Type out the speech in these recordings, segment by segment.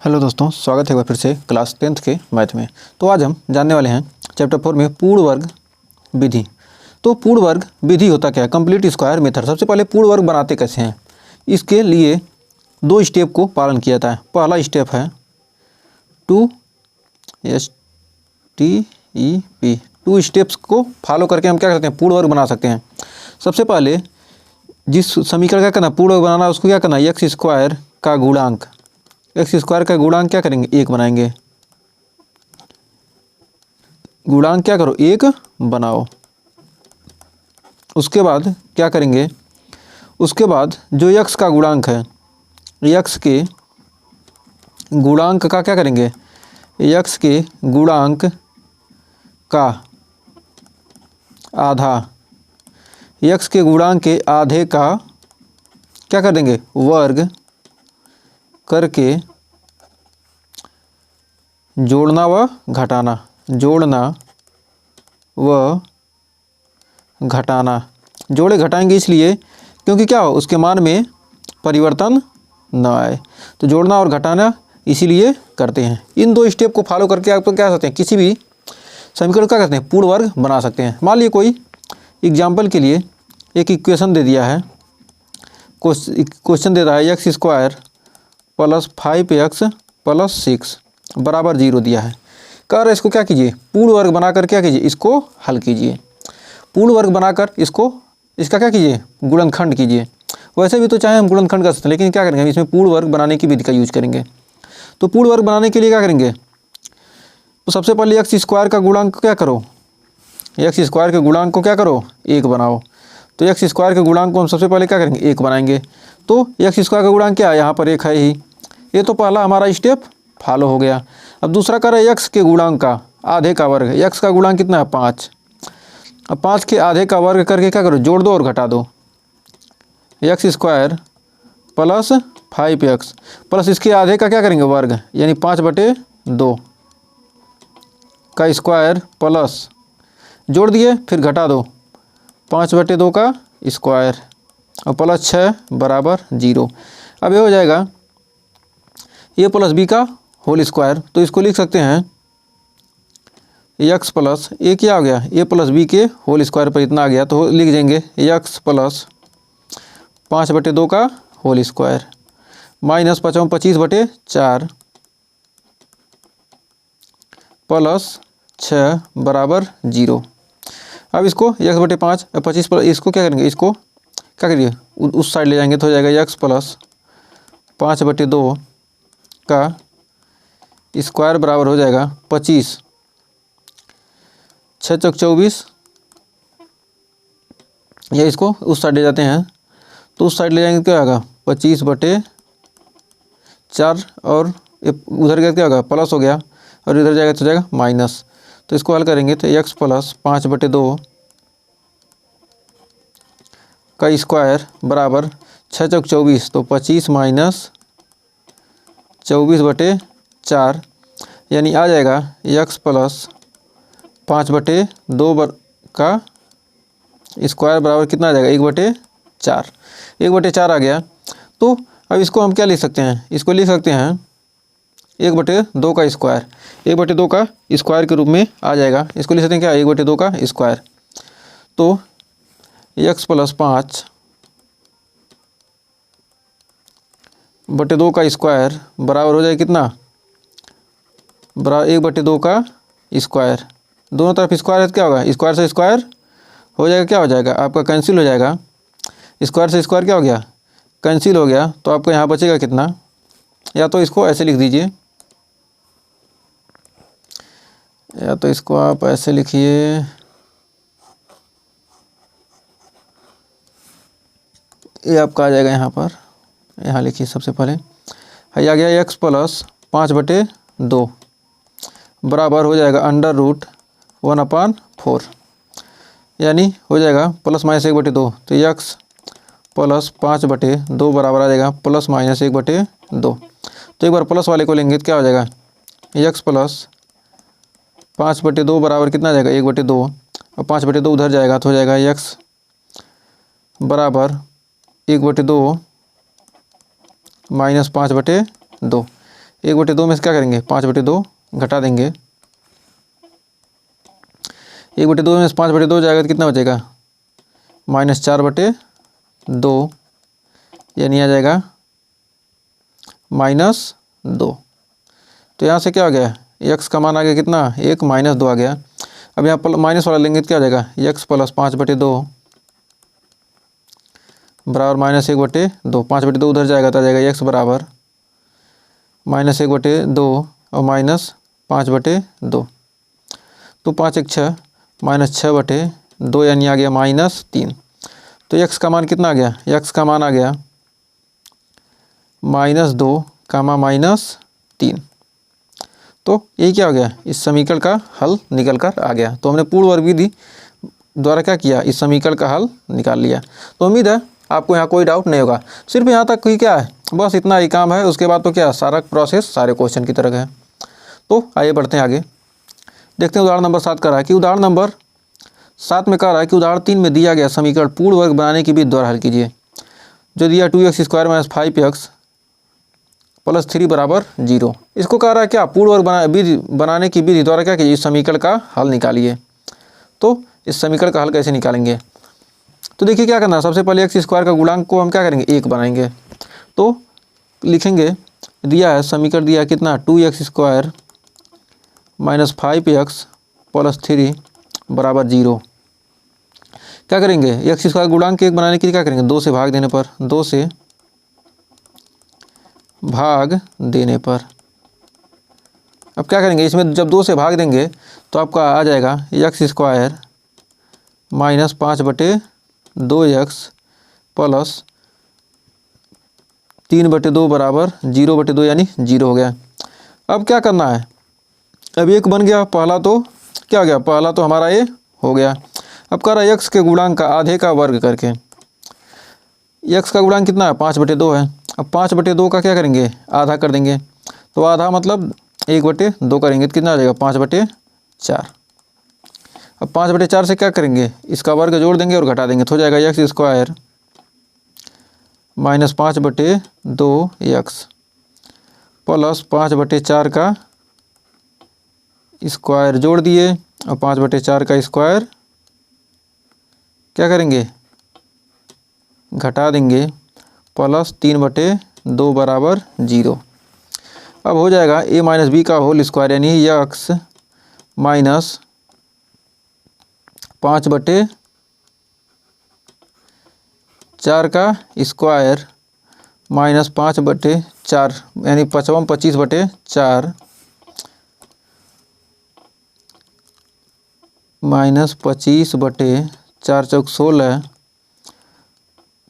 Hello दोस्तों, स्वागत है एक बार फिर से क्लास 10th के मैथ में। तो आज हम जानने वाले हैं चैप्टर 4 में पूर्ण वर्ग विधि। तो पूर्ण वर्ग विधि होता क्या है? Complete square method. सबसे पहले पूर्ण वर्ग बनाते कैसे हैं, इसके लिए दो स्टेप को पालन किया जाता है। पहला स्टेप है 2 टू स्टेप्स को फॉलो करके हम क्या करते हैं, पूर्ण वर्ग बना सकते हैं। सबसे पहले जिस समीकरण क्या करना, पूर्ण वर्ग बनाना, उसको क्या करना, एक्स स्क्वायर का गुणांक, एक्स स्क्वायर का गुणांक क्या करेंगे, एक बनाएंगे। गुणांक क्या करो, एक बनाओ। उसके बाद क्या करेंगे, उसके बाद जो x का गुणांक है, x के गुणांक का क्या करेंगे, x के गुणांक का आधा, x के गुणांक के आधे का क्या कर देंगे, वर्ग करके जोड़ना व घटाना, जोड़ना व घटाना। जोड़े घटाएंगे इसलिए क्योंकि क्या हो, उसके मान में परिवर्तन न आए, तो जोड़ना और घटाना इसीलिए करते हैं। इन दो स्टेप को फॉलो करके आप क्या करते हैं, किसी भी समीकरण का करते हैं पूर्ण वर्ग बना सकते हैं। मान लीजिए कोई एग्जाम्पल के लिए एक इक्वेशन दे दिया है, क्वेश्चन दे रहा है x square plus 5x plus 6 बराबर 0 दिया है। कह रहे इसको क्या कीजिए, पूर्ण वर्ग बनाकर क्या कीजिए, इसको हल कीजिए। पूर्ण वर्ग बनाकर इसका क्या कीजिए, गुणनखंड कीजिए। वैसे भी तो चाहे हम गुणनखंड कर सकते हैं, लेकिन क्या करेंगे, इसमें पूर्ण वर्ग बनाने की विधि का यूज करेंगे। तो पूर्ण वर्ग बनाने के लिए क्या करेंगे, तो सबसे पहले एक्स स्क्वायर का गुणांक क्या करो, एक्स स्क्वायर के गुणांक को क्या करो, एक बनाओ। तो एक्स स्क्वायर के गुणांक को हम सबसे पहले क्या करेंगे, एक बनाएंगे। तो एक्स स्क्वायर का गुणांक क्या है, यहाँ पर एक है ही। ये तो पहला हमारा स्टेप फॉलो हो गया। अब दूसरा कर रहे एक्स के गुणांक का आधे का वर्ग। एक्स का गुणांक कितना है, 5। अब 5 के आधे का वर्ग करके क्या करो, जोड़ दो और घटा दो। X square plus 5x plus इसके आधे का क्या करेंगे, वर्ग, यानी 5/2 का स्क्वायर प्लस जोड़ दिए, फिर घटा दो 5/2 का स्क्वायर और प्लस 6 बराबर 0। अब ये हो जाएगा a प्लस बी का होल स्क्वायर। तो इसको लिख सकते हैं x प्लस ए क्या हो गया, a प्लस बी के होल स्क्वायर पर इतना आ गया, तो लिख देंगे x प्लस 5/2 का होल स्क्वायर माइनस 25/4 प्लस 6 बराबर 0। अब इसको x/5 25 पर इसको क्या करेंगे, इसको क्या करिए उस साइड ले जाएंगे, तो हो जाएगा x प्लस 5/2 का स्क्वायर बराबर हो जाएगा 25, 6 चौक 24, या इसको उस साइड ले जाते हैं, तो उस साइड ले जाएंगे क्या होगा, 25/4 और उधर क्या होगा, प्लस हो गया, और इधर जाएगा तो जाएगा माइनस। तो इसको हल करेंगे तो x प्लस 5/2 का स्क्वायर बराबर 6 चौक 24, तो 25 माइनस 24/4, यानी आ जाएगा x प्लस 5/2 का स्क्वायर बराबर कितना आ जाएगा, 1/4। 1/4 आ गया। तो अब इसको हम क्या लिख सकते हैं, इसको लिख सकते हैं 1/2 का स्क्वायर, 1/2 का स्क्वायर के रूप में आ जाएगा। इसको लिख सकते हैं क्या, 1/2 का स्क्वायर। तो x प्लस 5/2 का स्क्वायर बराबर हो जाएगा कितना, बराबर 1/2 का स्क्वायर। दोनों तरफ स्क्वायर है तो क्या होगा, स्क्वायर से स्क्वायर हो जाएगा, क्या हो जाएगा आपका, कैंसिल हो जाएगा। स्क्वायर से स्क्वायर क्या हो गया, कैंसिल हो गया। तो आपको यहाँ बचेगा कितना, या तो इसको ऐसे लिख दीजिए, या तो इसको आप ऐसे लिखिए, ये आपका आ जाएगा यहाँ पर, यहाँ लिखिए सबसे पहले, है आ गया x प्लस 5/2 बराबर हो जाएगा √1/4, यानी हो जाएगा प्लस माइनस 1/2। तो x प्लस 5/2 बराबर आ जाएगा प्लस माइनस 1/2। तो एक बार प्लस वाले को लेंगे तो क्या हो जाएगा, x प्लस 5/2 बराबर कितना आ जाएगा, 1/2, और 5/2 उधर जाएगा तो हो जाएगा x बराबर 1/2 माइनस 5/2। 1/2 में से क्या करेंगे 5/2 घटा देंगे। 1/2 में से 5/2 जाएगा तो कितना बचेगा -4/2, यानी आ जाएगा -2। तो यहाँ से क्या हो गया x का मान आ गया कितना 1 -2 आ गया। अब यहाँ माइनस वाला लेंगे तो क्या हो जाएगा x + 5/2 बराबर -1/2। 5/2 उधर जाएगा तो आ जाएगा x बराबर -1/2 और -5/2। तो 5 1 6 -6/2 यानी आ गया -3। तो x का मान कितना आ गया x का मान आ गया -2, -3। तो ये क्या हो गया इस समीकरण का हल निकल कर आ गया। तो हमने पूर्ण वर्ग विधि द्वारा क्या किया इस समीकरण का हल निकाल लिया। तो उम्मीद है आपको यहाँ कोई डाउट नहीं होगा। सिर्फ यहाँ तक ही क्या है बस इतना ही काम है, उसके बाद तो क्या सारा प्रोसेस सारे क्वेश्चन की तरह है। तो आइए बढ़ते हैं आगे, देखते हैं उदाहरण नंबर 7 का रहा है कि उदाहरण नंबर 7 में कह रहा है कि उदाहरण 3 में दिया गया समीकरण पूर्ण वर्ग बनाने की विधि द्वारा हल कीजिए। जो दिया 2x² - 5x + 3 बराबर 0। इसको कह रहा है क्या पूर्ण वर्ग बनाने की विधि द्वारा क्या कीजिए इस समीकरण का हल निकालिए। तो इस समीकरण का हल कैसे निकालेंगे, तो देखिए क्या करना है। सबसे पहले x² का गुणांक को हम क्या करेंगे 1 बनाएंगे। तो लिखेंगे दिया है समीकरण दिया कितना 2x² - 5x + 3 बराबर 0। क्या करेंगे x² गुणांक के 1 बनाने के लिए क्या करेंगे 2 से भाग देने पर, 2 से भाग देने पर। अब क्या करेंगे इसमें जब 2 से भाग देंगे तो आपका आ जाएगा x² - 5/2x + 3/2 बराबर 0/2 यानी 0 हो गया। अब क्या करना है, अब एक बन गया पहला, तो क्या हो गया पहला तो हमारा ये हो गया। अब कह रहा है x के गुणांक का आधे का वर्ग करके। x का गुणांक कितना है 5/2 है। अब 5/2 का क्या करेंगे आधा कर देंगे। तो आधा मतलब 1/2 करेंगे तो कितना आ जाएगा 5/4। अब 5/4 से क्या करेंगे इसका वर्ग जोड़ देंगे और घटा देंगे तो हो जाएगा x² - 5/2x + 5/4 का स्क्वायर जोड़ दिए और 5/4 का स्क्वायर क्या करेंगे घटा देंगे + 3/2 बराबर 0। अब हो जाएगा a - b का होल स्क्वायर यानी x - 5/4 का स्क्वायर -5/4 यानी 25/4 -25/4 चौक 16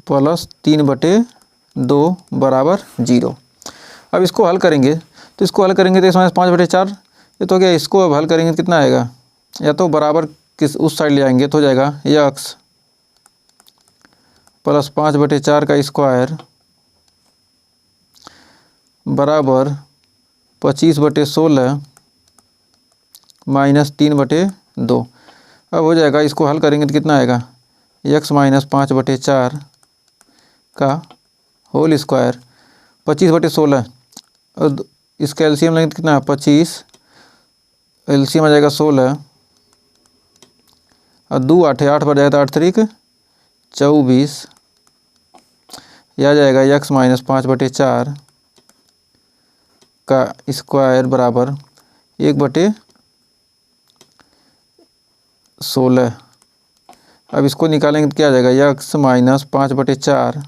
+ 3/2 बराबर 0। अब इसको हल करेंगे तो इसको हल करेंगे तो इसमें 5/4 ये तो क्या इसको अब हल करेंगे तो कितना आएगा, या तो बराबर किस उस साइड ले आएंगे तो हो जाएगा x + 5/4 का स्क्वायर बराबर 25/16 - 3/2। अब हो जाएगा इसको हल करेंगे तो कितना आएगा x - 5/4 का होल स्क्वायर 25/16 और इसका एलसीएम लेंगे तो कितना है 25, एलसीएम आ जाएगा 16 और 2 8 8 बढ़ जाएगा तो 8 3 24। यह आ जाएगा x - 5/4 का स्क्वायर बराबर 1/16। अब इसको निकालेंगे तो क्या आ जाएगा x - 5/4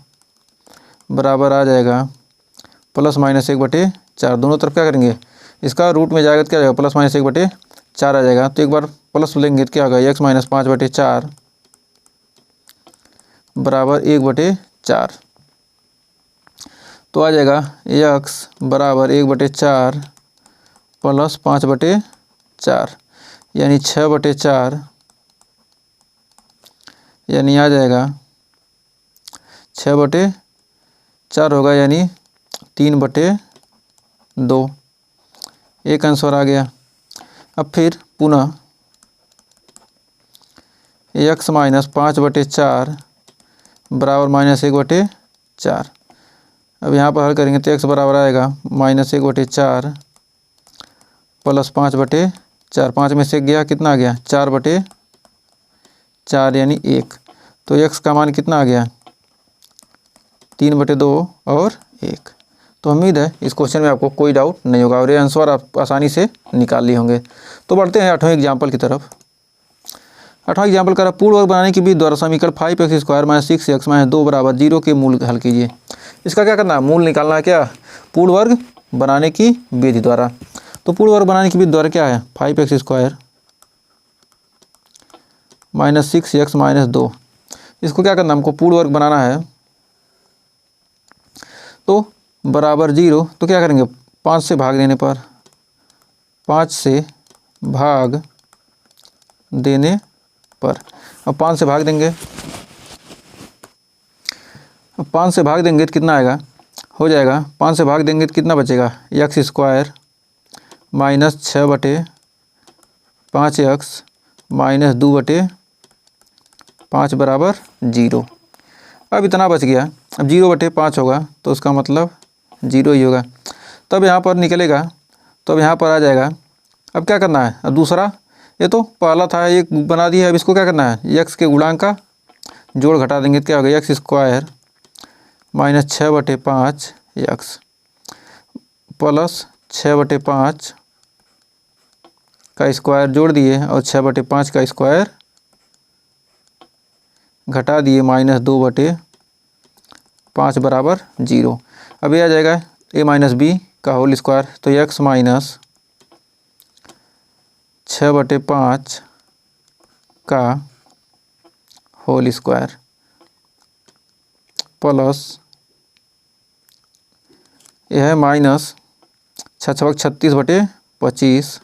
बराबर आ जाएगा ±1/4। दोनों तरफ क्या करेंगे इसका रूट में जाएगा तो क्या आ जाएगा +-1/4 आ जाएगा। तो एक बार प्लस लेंगे तो क्या होगा x - 5/4 बराबर 1/4। तो आ जाएगा x बराबर 1/4 + 5/4 यानी 6/4 यानी आ जाएगा 6/4 होगा यानी 3/2। एक आंसर आ गया। अब फिर पुनः x - 5/4 बराबर -1/4। अब यहाँ पर हल करेंगे तो x बराबर आएगा -1/4 प्लस 5/4। 5 में से गया कितना आ गया 4/4 यानी 1। तो x का मान कितना आ गया 3/2 और 1। तो उम्मीद है इस क्वेश्चन में आपको कोई डाउट नहीं होगा और ये आंसर आप आसानी से निकाल लिए होंगे। तो बढ़ते हैं 8वें एग्जाम्पल की तरफ। 8वां एग्जाम्पल करा पूर्ण वर्ग बनाने की विधि द्वारा समीकरण 5x² - 6x - 2 = 0 के मूल हल कीजिए। इसका क्या करना है, मूल निकालना है। क्या, पूर्ण वर्ग बनाने की विधि द्वारा। तो पूर्ण वर्ग बनाने की विधि द्वारा क्या है 5x² - 6x - 2। इसको क्या करना है, हमको पूर्ण वर्ग बनाना है। तो बराबर 0। तो क्या करेंगे 5 से भाग देने पर, 5 से भाग देने पर, अब 5 से भाग देंगे, अब 5 से भाग देंगे तो कितना आएगा, हो जाएगा 5 से भाग देंगे तो कितना बचेगा x² - 6/5x - 2/5 बराबर 0। अब इतना बच गया। अब 0/5 होगा तो उसका मतलब 0 ही होगा। तब यहाँ पर निकलेगा, तो अब यहाँ पर आ जाएगा। अब क्या करना है, अब दूसरा, ये तो पहला था एक बना दिया। अब इसको क्या करना है, x के गुणांक का जोड़ घटा देंगे तो क्या होगा x² - 6/5x प्लस 6/5 का स्क्वायर जोड़ दिए और 6/5 का स्क्वायर घटा दिए -2/5 बराबर 0। अब ये आ जाएगा a - b का होल स्क्वायर। तो x - 6/5 का होल स्क्वायर प्लस यह है -36/25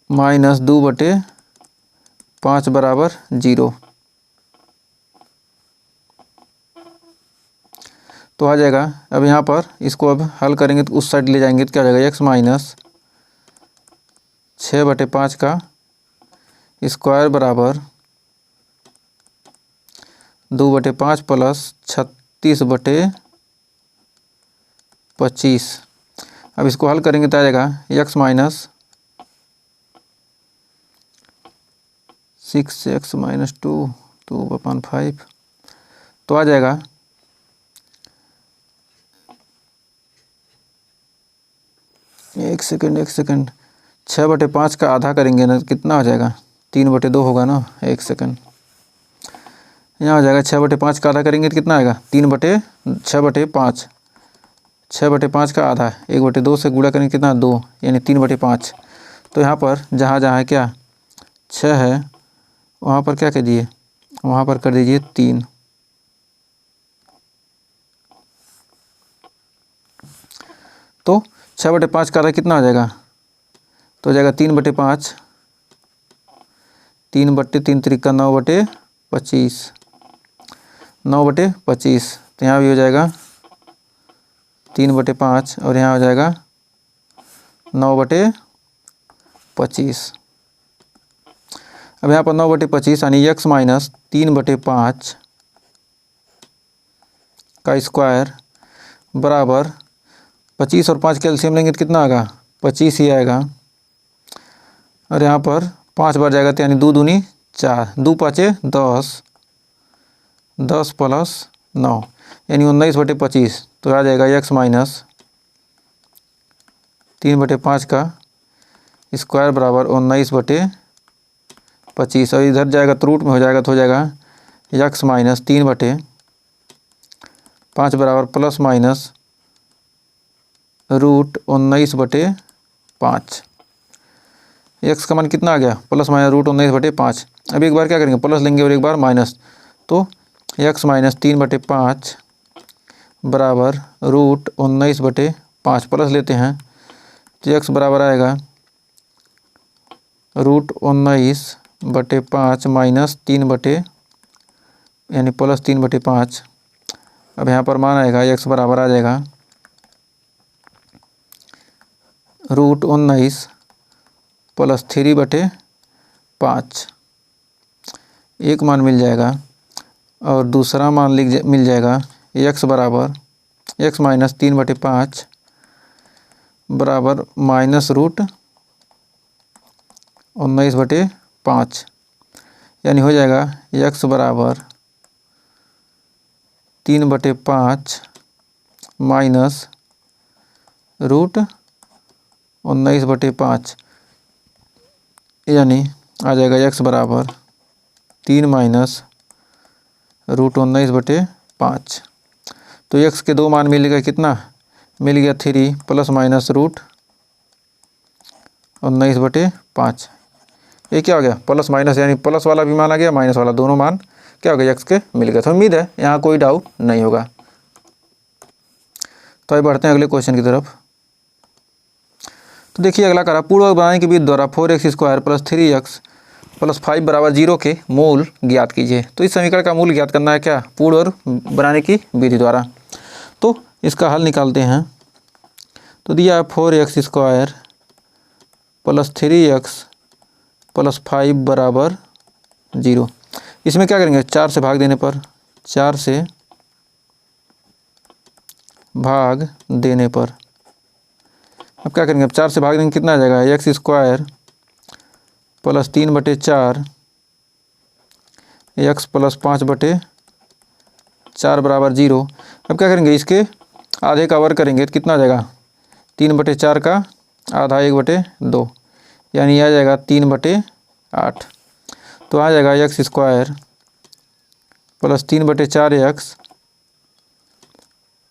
-2/5 बराबर 0। तो आ जाएगा। अब यहाँ पर इसको अब हल करेंगे तो उस साइड ले जाएंगे तो क्या हो जाएगा x - 6/5 का स्क्वायर बराबर 2/5 प्लस 36/25। अब इसको हल करेंगे तो आ जाएगा x - 6x - 2/5। तो आ जाएगा एक सेकंड 6/5 का आधा करेंगे ना कितना हो जाएगा 3/2 होगा ना। एक सेकंड, यहाँ हो जाएगा 6/5 का आधा करेंगे तो कितना आएगा 6/5। 6/5 का आधा 1/2 से गुणा करेंगे कितना 2 यानी 3/5। तो यहाँ पर जहाँ जहाँ है क्या 6 है वहाँ पर क्या कर दिए, वहाँ पर कर दीजिए 3। तो 6/5 का आधा कितना हो जाएगा, तो हो जाएगा 3/5। 3/3 त्रिका 9/25। 9/25। तो यहाँ भी हो जाएगा 3/5 और यहाँ हो जाएगा 9/25। अब यहाँ पर 9/25 यानी x - 3/5 का स्क्वायर बराबर 25 और 5 कैल्शियम लेंगे तो कितना आएगा 25 ही आएगा। और यहाँ पर 5 बार जाएगा तो यानी 2 दूनी 4, 2 5 10, 10 प्लस 9 यानी 19/25। तो आ जाएगा x - 3/5 का स्क्वायर बराबर 19/25। और इधर जाएगा तो रूट में हो जाएगा तो हो जाएगा x - 3/5 बराबर प्लस माइनस रूट 19/5। x का मान कितना आ गया प्लस माइनस रूट 19/5। अब एक बार क्या करेंगे प्लस लेंगे और एक बार माइनस। तो x - 3/5 बराबर रूट 19/5 प्लस लेते हैं तो x बराबर आएगा रूट 19/5 माइनस 3 यानी प्लस 3/5। अब यहाँ पर मान आएगा x बराबर आ जाएगा रूट 19 प्लस 3/5। एक मान मिल जाएगा और दूसरा मान मिल जाएगा x बराबर x माइनस 3/5 बराबर -√19/5, यानी हो जाएगा x बराबर 3/5 माइनस √19/5, यानी आ जाएगा x बराबर 3 माइनस √19/5। तो x के दो मान मिल गए, कितना मिल गया 3 प्लस माइनस √19/5। ये क्या हो गया प्लस माइनस, यानी प्लस वाला भी मान आ गया, माइनस वाला, दोनों मान क्या हो गया x के मिल गए। तो उम्मीद है यहाँ कोई डाउट नहीं होगा। तो आइए बढ़ते हैं अगले क्वेश्चन की तरफ। तो देखिए अगला करा, पूर्ण वर्ग बनाने की विधि द्वारा 4x² प्लस 3x प्लस 5 बराबर 0 के मूल ज्ञात कीजिए। तो इस समीकरण का मूल ज्ञात करना है क्या, पूर्ण वर्ग बनाने की विधि द्वारा। तो इसका हल निकालते हैं। तो दिया है 4x² प्लस 3x प्लस 5 बराबर 0। इसमें क्या करेंगे, 4 से भाग देने पर, 4 से भाग देने पर अब क्या करेंगे, अब 4 से भाग देंगे, कितना आ जाएगा x² प्लस 3/4 x प्लस 5/4 बराबर 0। अब क्या करेंगे, इसके आधे का वर्ग करेंगे तो कितना आ जाएगा, 3/4 का आधा 1/2, यानी आ जाएगा 3/8। तो आ जाएगा x² प्लस 3/4x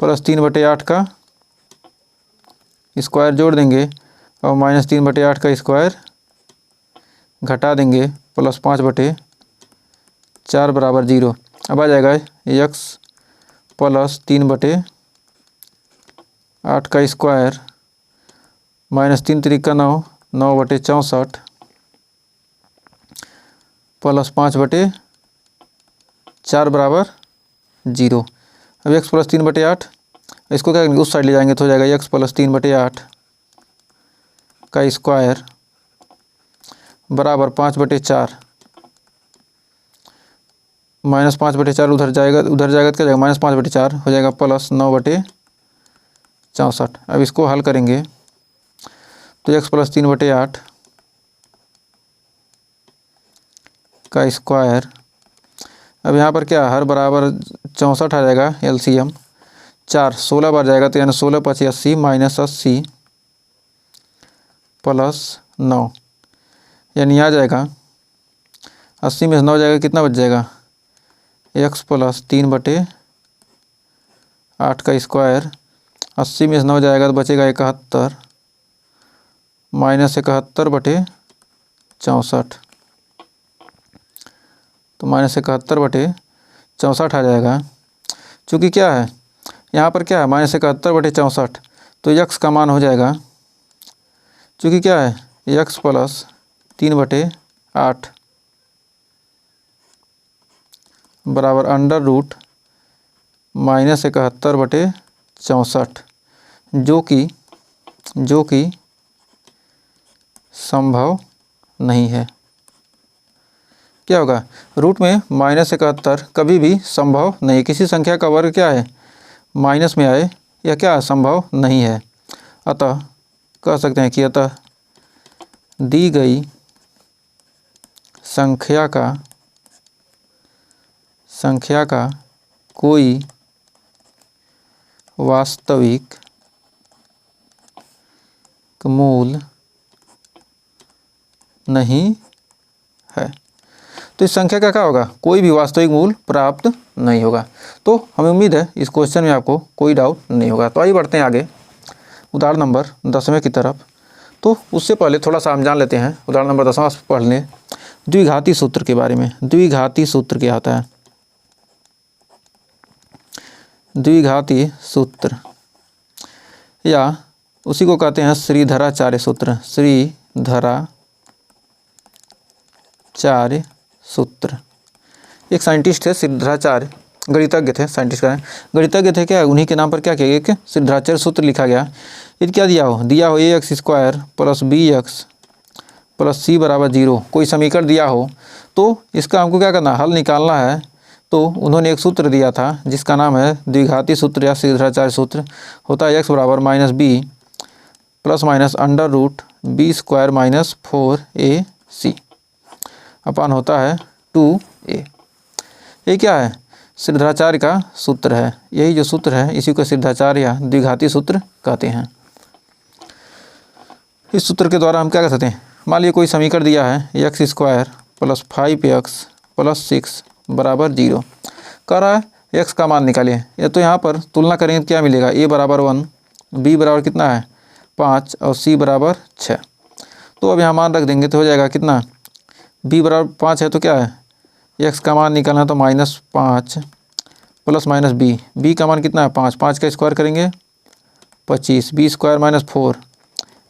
प्लस 3/8 का स्क्वायर जोड़ देंगे और माइनस 3/8 का स्क्वायर घटा देंगे, प्लस 5/4 बराबर 0। अब आ जाएगा x प्लस 3/8 का स्क्वायर माइनस 3 3 9, 9/64 प्लस 5/4 बराबर 0। अब x प्लस 3/8, इसको क्या करेंगे, उस साइड ले जाएंगे तो हो जाएगा x प्लस 3/8 का स्क्वायर बराबर 5/4 माइनस 5/4 उधर जाएगा तो क्या जाएगा, माइनस 5/4 हो जाएगा प्लस 9/64। अब इसको हल करेंगे तो x प्लस 3/8 का स्क्वायर, अब यहाँ पर क्या हर बराबर 64 आ जाएगा, LCM 4 16 बार जाएगा तो यानी 16 × 5 = 80 माइनस 80 प्लस 9, यानी आ जाएगा 80 में से 9 जाएगा, कितना बच जाएगा, x प्लस 3/8 का स्क्वायर, 80 में से 9 जाएगा तो बचेगा 71 माइनस 71/64, तो माइनस 71/64 आ जाएगा। चूँकि क्या है यहाँ पर क्या है माइनस 71/64, तो x का मान हो जाएगा, चूँकि क्या है x प्लस 3/8 बराबर अंडर रूट माइनस 71/64, जो कि संभव नहीं है। क्या होगा, रूट में माइनस 71 कभी भी संभव नहीं, किसी संख्या का वर्ग क्या है माइनस में आए, यह क्या संभव नहीं है। अतः कह सकते हैं कि अतः दी गई संख्या का कोई वास्तविक मूल नहीं है। तो इस संख्या का क्या होगा, कोई भी वास्तविक मूल प्राप्त नहीं होगा। तो हमें उम्मीद है इस क्वेश्चन में आपको कोई डाउट नहीं होगा। तो आइए बढ़ते हैं आगे उदाहरण नंबर 10वें की तरफ। तो उससे पहले थोड़ा सा हम जान लेते हैं उदाहरण नंबर 10वां पढ़ लें, द्विघाती सूत्र के बारे में। द्विघाती सूत्र क्या होता है, द्विघाती सूत्र या उसी को कहते हैं श्रीधराचार्य सूत्र। श्रीधराचार्य सूत्र, एक साइंटिस्ट है श्रीधराचार्य, गणितज्ञ थे, साइंटिस्ट का गणितज्ञ थे क्या, उन्हीं के नाम पर क्या किया, एक श्रीधराचार्य सूत्र लिखा गया। ये क्या दिया हो ax² plus bx plus c बराबर 0, कोई समीकरण दिया हो तो इसका हमको क्या करना है, हल निकालना है। तो उन्होंने एक सूत्र दिया था जिसका नाम है द्विघाती सूत्र या शीघ्राचार्य सूत्र। होता है x बराबर minus B plus minus under root B square minus 4ac upon होता है 2a। ये क्या है? शीघ्राचार्य का सूत्र है। यही जो सूत्र है इसी को शीघ्राचार्य या द्विघाती सूत्र कहते हैं। इस सूत्र के द्वारा हम क्या कर सकते हैं? मान लीजिए कोई समीकरण दिया है x square plus 5x plus 6 बराबर 0। कह रहा है x का मान निकालिए। ये तो यहाँ पर तुलना करेंगे तो क्या मिलेगा? a बराबर 1, b बराबर कितना है 5 और c बराबर 6। तो अब यहाँ मान रख देंगे तो हो जाएगा कितना? b बराबर 5 है तो क्या है x का मान निकालना, तो -5 प्लस माइनस b का मान कितना है 5, 5 का स्क्वायर करेंगे 25, b स्क्वायर माइनस 4,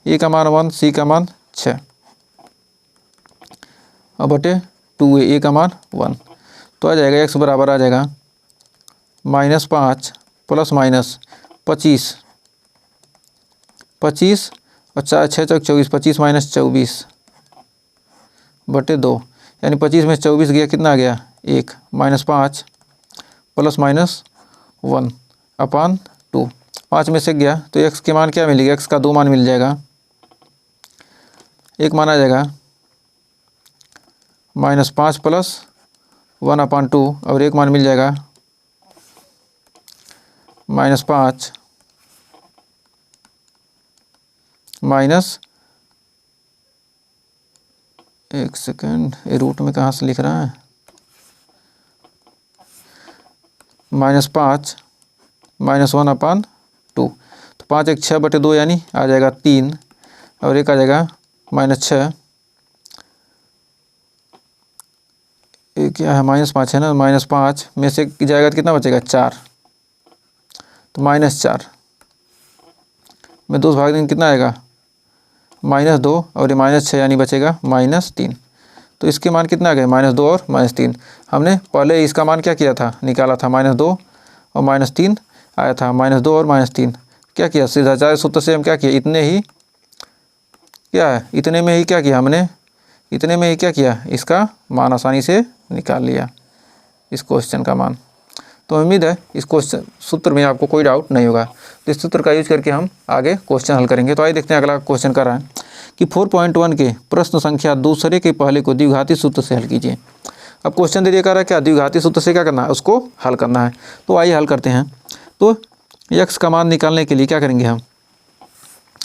a का मान 1, c का मान 6 और बटे 2a का मान 1। तो आ जाएगा x बराबर आ जाएगा -5 प्लस माइनस 25 और 4 6 चौक 24, 25 माइनस 24 बटे 2, यानी 25 में 24 गया कितना आ गया 1, -5 प्लस माइनस 1 अपान 2। 5 में से गया तो x के मान क्या मिलेगा? x का 2 मान मिल जाएगा। एक मान आ जाएगा -5 प्लस 1 अपान 2 और एक मान मिल जाएगा -5 माइनस, एक सेकेंड, ये रूट में कहाँ से लिख रहा है? -5 माइनस 1 अपान 2। तो 5 1 6 बटे 2 यानी आ जाएगा 3 और एक आ जाएगा -6। ये क्या है? -5 है ना, -5 में से जाएगा तो कितना बचेगा 4, तो -4 में 2 भाग देंगे कितना आएगा -2 और ये -6 यानी बचेगा -3। तो इसके मान कितना आ गए? -2 और -3। हमने पहले इसका मान क्या किया था? निकाला था -2 और -3 आया था, -2 और -3 क्या किया? शीघ्राचार्य सूत्र से हम क्या किया? इतने ही क्या है? इतने में ही क्या किया हमने? इतने में ही क्या किया? इसका मान आसानी से निकाल लिया, इस क्वेश्चन का मान। तो उम्मीद है इस क्वेश्चन सूत्र में आपको कोई डाउट नहीं होगा। तो इस सूत्र का यूज करके हम आगे क्वेश्चन हल करेंगे। तो आइए देखते हैं अगला क्वेश्चन कर रहा है कि 4.1 के प्रश्न संख्या दूसरे के पहले को द्विघाती सूत्र से हल कीजिए। अब क्वेश्चन दे दिया कर रहा है क्या? द्विघाती सूत्र से क्या करना है? उसको हल करना है। तो आइए हल करते हैं। तो x का मान निकालने के लिए क्या करेंगे हम?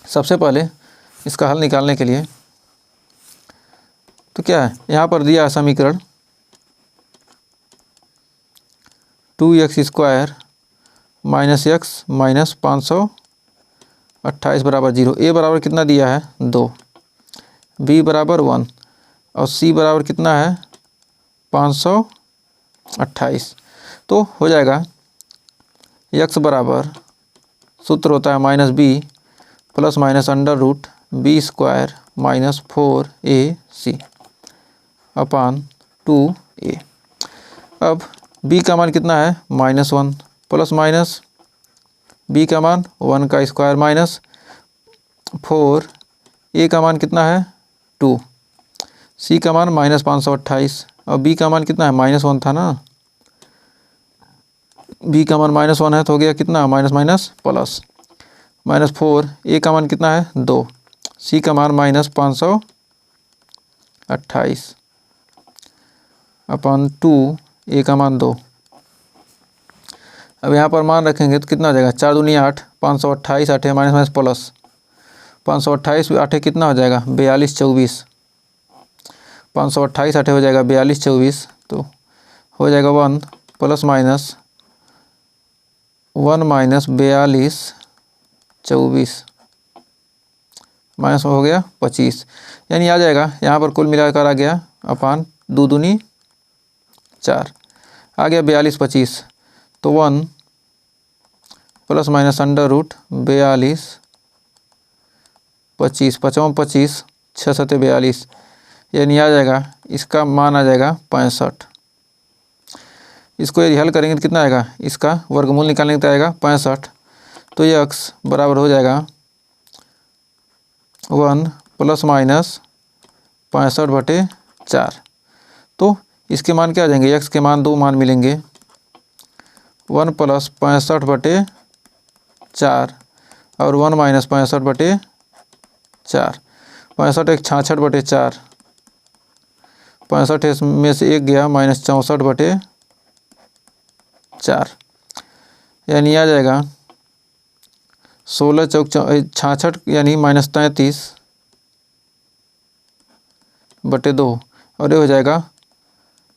सबसे पहले इसका हल निकालने के लिए तो क्या है, यहाँ पर दिया है समीकरण 2x square minus x minus 528 बराबर 0। a बराबर कितना दिया है 2, b बराबर 1 और c बराबर कितना है 528। तो हो जाएगा x बराबर, सूत्र होता है -b plus minus under root B square minus 4ac upon 2a। अब b का मान कितना है -1 प्लस माइनस b का मान 1 का स्क्वायर माइनस 4, a का मान कितना है 2, c का मान -528 और b का मान कितना है -1 था ना, b का मान -1 है तो हो गया कितना माइनस माइनस प्लस -4, a का मान कितना है 2, c का मान -528 अपन 2, a का मान 2। अब यहाँ पर मान रखेंगे तो कितना हो जाएगा 4 दूनी 8, 528 8 माइनस माइनस प्लस 528 8 कितना हो जाएगा 42 24, 528 8 हो जाएगा 42 24। तो हो जाएगा 1 प्लस माइनस 1 माइनस 42 24 माइनस हो गया 25, यानी आ जाएगा यहाँ पर कुल मिलाकर आ गया अपान 2 दूनी 4 आ गया 42 25। तो 1 प्लस माइनस अंडर रूट 42 25 55 25 6 7 42, यानी आ जाएगा इसका मान आ जाएगा 65। इसको यदि हल करेंगे तो कितना आएगा? इसका वर्गमूल निकालने का आएगा 65। तो ये x बराबर हो जाएगा 1 प्लस माइनस 65/4। तो इसके मान क्या आ जाएंगे, x के मान 2 मान मिलेंगे, 1 + 65/4 और 1 - 65/4। 65 एक 66/4, 65 में से एक गया -64/4, यानी आ जाएगा 16 चौक 66 यानी -33/2 और ये हो जाएगा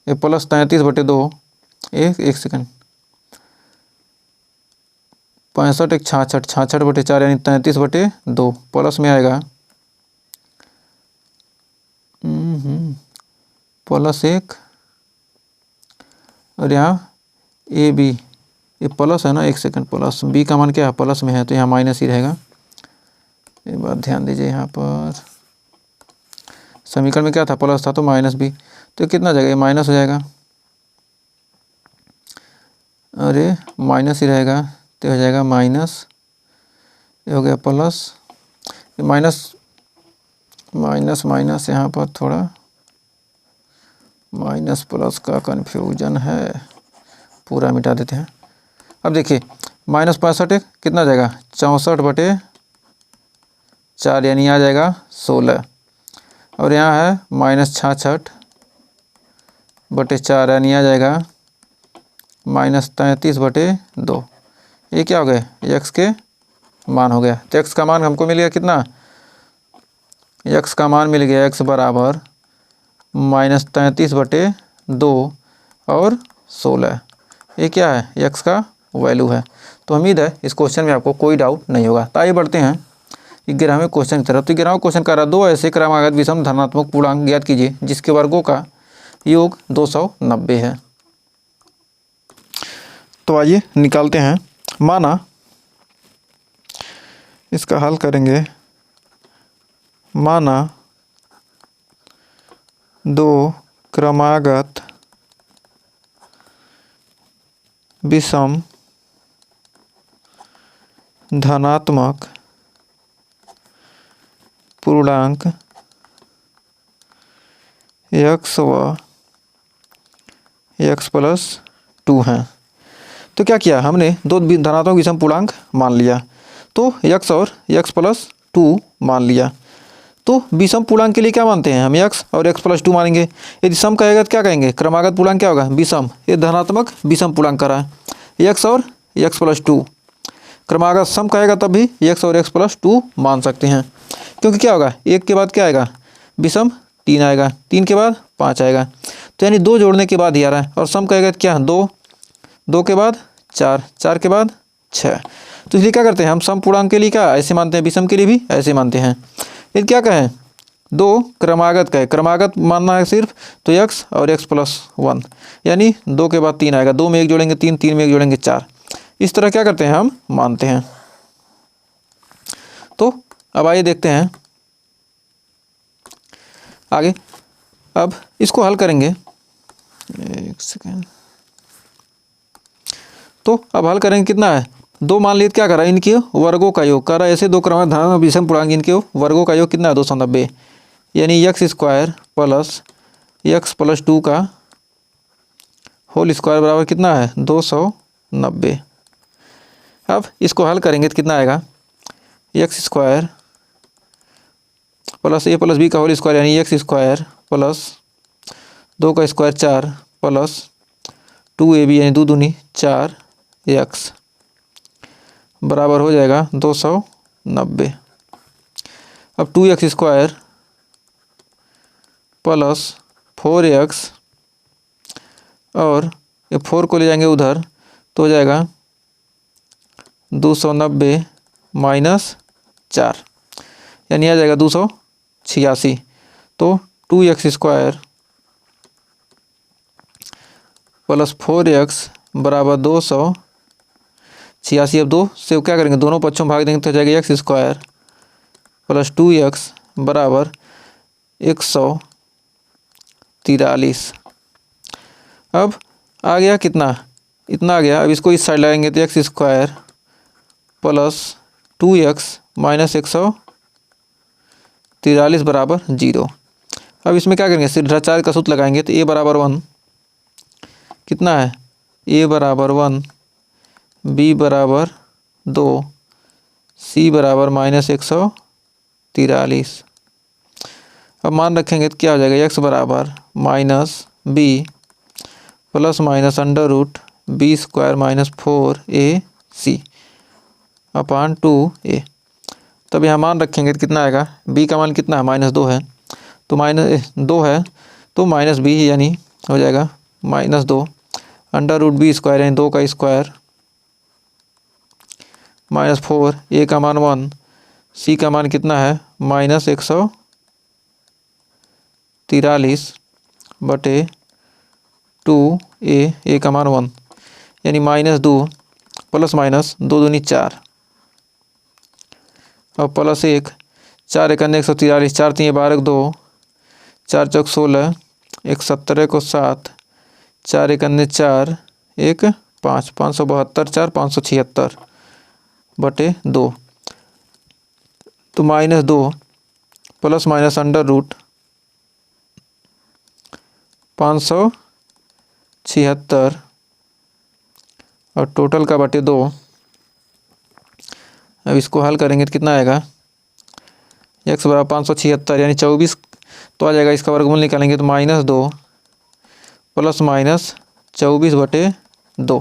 ये +33/2। एक सेकंड, 65 एक 66, 66/4 यानी 33/2 प्लस में आएगा +1 और यहाँ AB, ये प्लस है ना, एक सेकंड, प्लस B का मान क्या है, प्लस में है तो यहाँ माइनस ही रहेगा। ये बात ध्यान दीजिए, यहाँ पर समीकरण में क्या था, प्लस था तो -B, तो कितना जाएगा, ये माइनस हो जाएगा, अरे माइनस ही रहेगा तो हो जाएगा माइनस, ये हो गया प्लस, ये माइनस माइनस यहाँ पर थोड़ा माइनस प्लस का कन्फ्यूजन है, पूरा मिटा देते हैं। अब देखिए -65 कितना जाएगा, 64/4 यानी आ जाएगा 16 और यहाँ है -66/4 यानी आ जाएगा -33/2। ये क्या हो गया, x के मान हो गया। तो x का मान हमको मिल गया कितना, x का मान मिल गया x बराबर -33/2 और 16। ये क्या है, x का वैल्यू है। तो उम्मीद है इस क्वेश्चन में आपको कोई डाउट नहीं होगा। तो आइए बढ़ते हैं 11वें क्वेश्चन की तरफ। तो 11वां क्वेश्चन कह रहा है, 2 ऐसे क्रमागत विषम धनात्मक पूर्णांक ज्ञात कीजिए जिसके वर्गों का योग 290 है। तो आइए निकालते हैं। माना इसका हल करेंगे, माना 2 क्रमागत विषम धनात्मक पूर्णांक x व x + 2 हैं। तो क्या किया हमने, 2 धनात्मक विषम पूर्णांक मान लिया, तो x और x + 2 मान लिया। तो विषम पूर्णांक के लिए क्या मानते हैं हम, x और x + 2 मानेंगे। यदि सम कहेगा तो क्या कहेंगे, क्रमागत पूर्णांक क्या होगा, विषम। ये धनात्मक विषम पूर्णांक करा है, x और x + 2। क्रमागत सम कहेगा तब भी x और x + 2 मान सकते हैं, क्योंकि क्या होगा, 1 के बाद क्या आएगा, विषम 3 आएगा, 3 के बाद 5 आएगा, तो यानी 2 जोड़ने के बाद ही आ रहा है। और सम कहेगा तो क्या, 2, 2 के बाद 4, 4 के बाद 6। तो इसलिए क्या करते हैं हम, सम पूर्णांक के लिए क्या ऐसे मानते हैं, विषम के लिए भी ऐसे मानते हैं। यदि क्या कहें, 2 क्रमागत कहे, क्रमागत मानना है सिर्फ, तो x और x + 1 यानी 2 के बाद 3 आएगा, 2 में 1 जोड़ेंगे 3, 3 में 1 जोड़ेंगे 4। इस तरह क्या करते हैं हम मानते हैं। तो अब आइए देखते हैं आगे। अब इसको हल करेंगे, एक सेकेंड। तो अब हल करेंगे, कितना है, 2 मान लिए, क्या करा, इनके वर्गों का योग करा। ऐसे 2 क्रमागत धनात्मक विषम पूर्णांक इनके वर्गों का योग कितना है, 290, यानी x² + x + 2 का होल स्क्वायर बराबर कितना है, 290। अब इसको हल करेंगे तो कितना आएगा, x² + a + b का होल स्क्वायर यानी x² + 2 का स्क्वायर 4 + 2ab यानी 2 दूनी 4x बराबर हो जाएगा 290। अब 2x² + 4x और ये 4 को ले जाएंगे उधर तो हो जाएगा 290 - 4 यानी आ जाएगा 286। तो 2x² + 4x बराबर 286। अब 2 से क्या करेंगे, दोनों पक्षों में भाग देंगे तो हो जाएगा x² + 2x बराबर 143। अब आ गया कितना, इतना आ गया। अब इसको इस साइड लगाएंगे तो x² + 2x - 143 बराबर 0। अब इसमें क्या करेंगे, सिद्धाचार्य का सूत्र लगाएंगे तो a बराबर 1 कितना है, ए बराबर 1, बी बराबर 2, सी बराबर -143। अब मान रखेंगे तो क्या हो जाएगा, एक्स बराबर minus B plus minus under root B square minus 4ac upon 2a। तब यहाँ मान रखेंगे तो कितना आएगा, b का मान कितना है, -2 है, तो -2 है तो माइनस बी यानी हो जाएगा -2 अंडर रूट बी स्क्वायर यानी 2 का स्क्वायर -4, a का मान 1, c का मान कितना है -143 बटे 2a, a का मान 1 यानी -2 प्लस माइनस 2 दूनी 4 और प्लस 1, 4 × 143, 4 × 3 = 12, 2, 4 × 4 = 16, 1 17 को 7, 4 × 1 = 4, 1 5, 572, 4 576 बटे 2। तो -2 प्लस माइनस अंडर रूट 576 और टोटल का बटे 2। अब इसको हल करेंगे तो कितना आएगा, x बराबर 576 यानी 24 तो आ जाएगा, इसका वर्गमूल निकालेंगे तो -2 प्लस माइनस 24 बटे 2।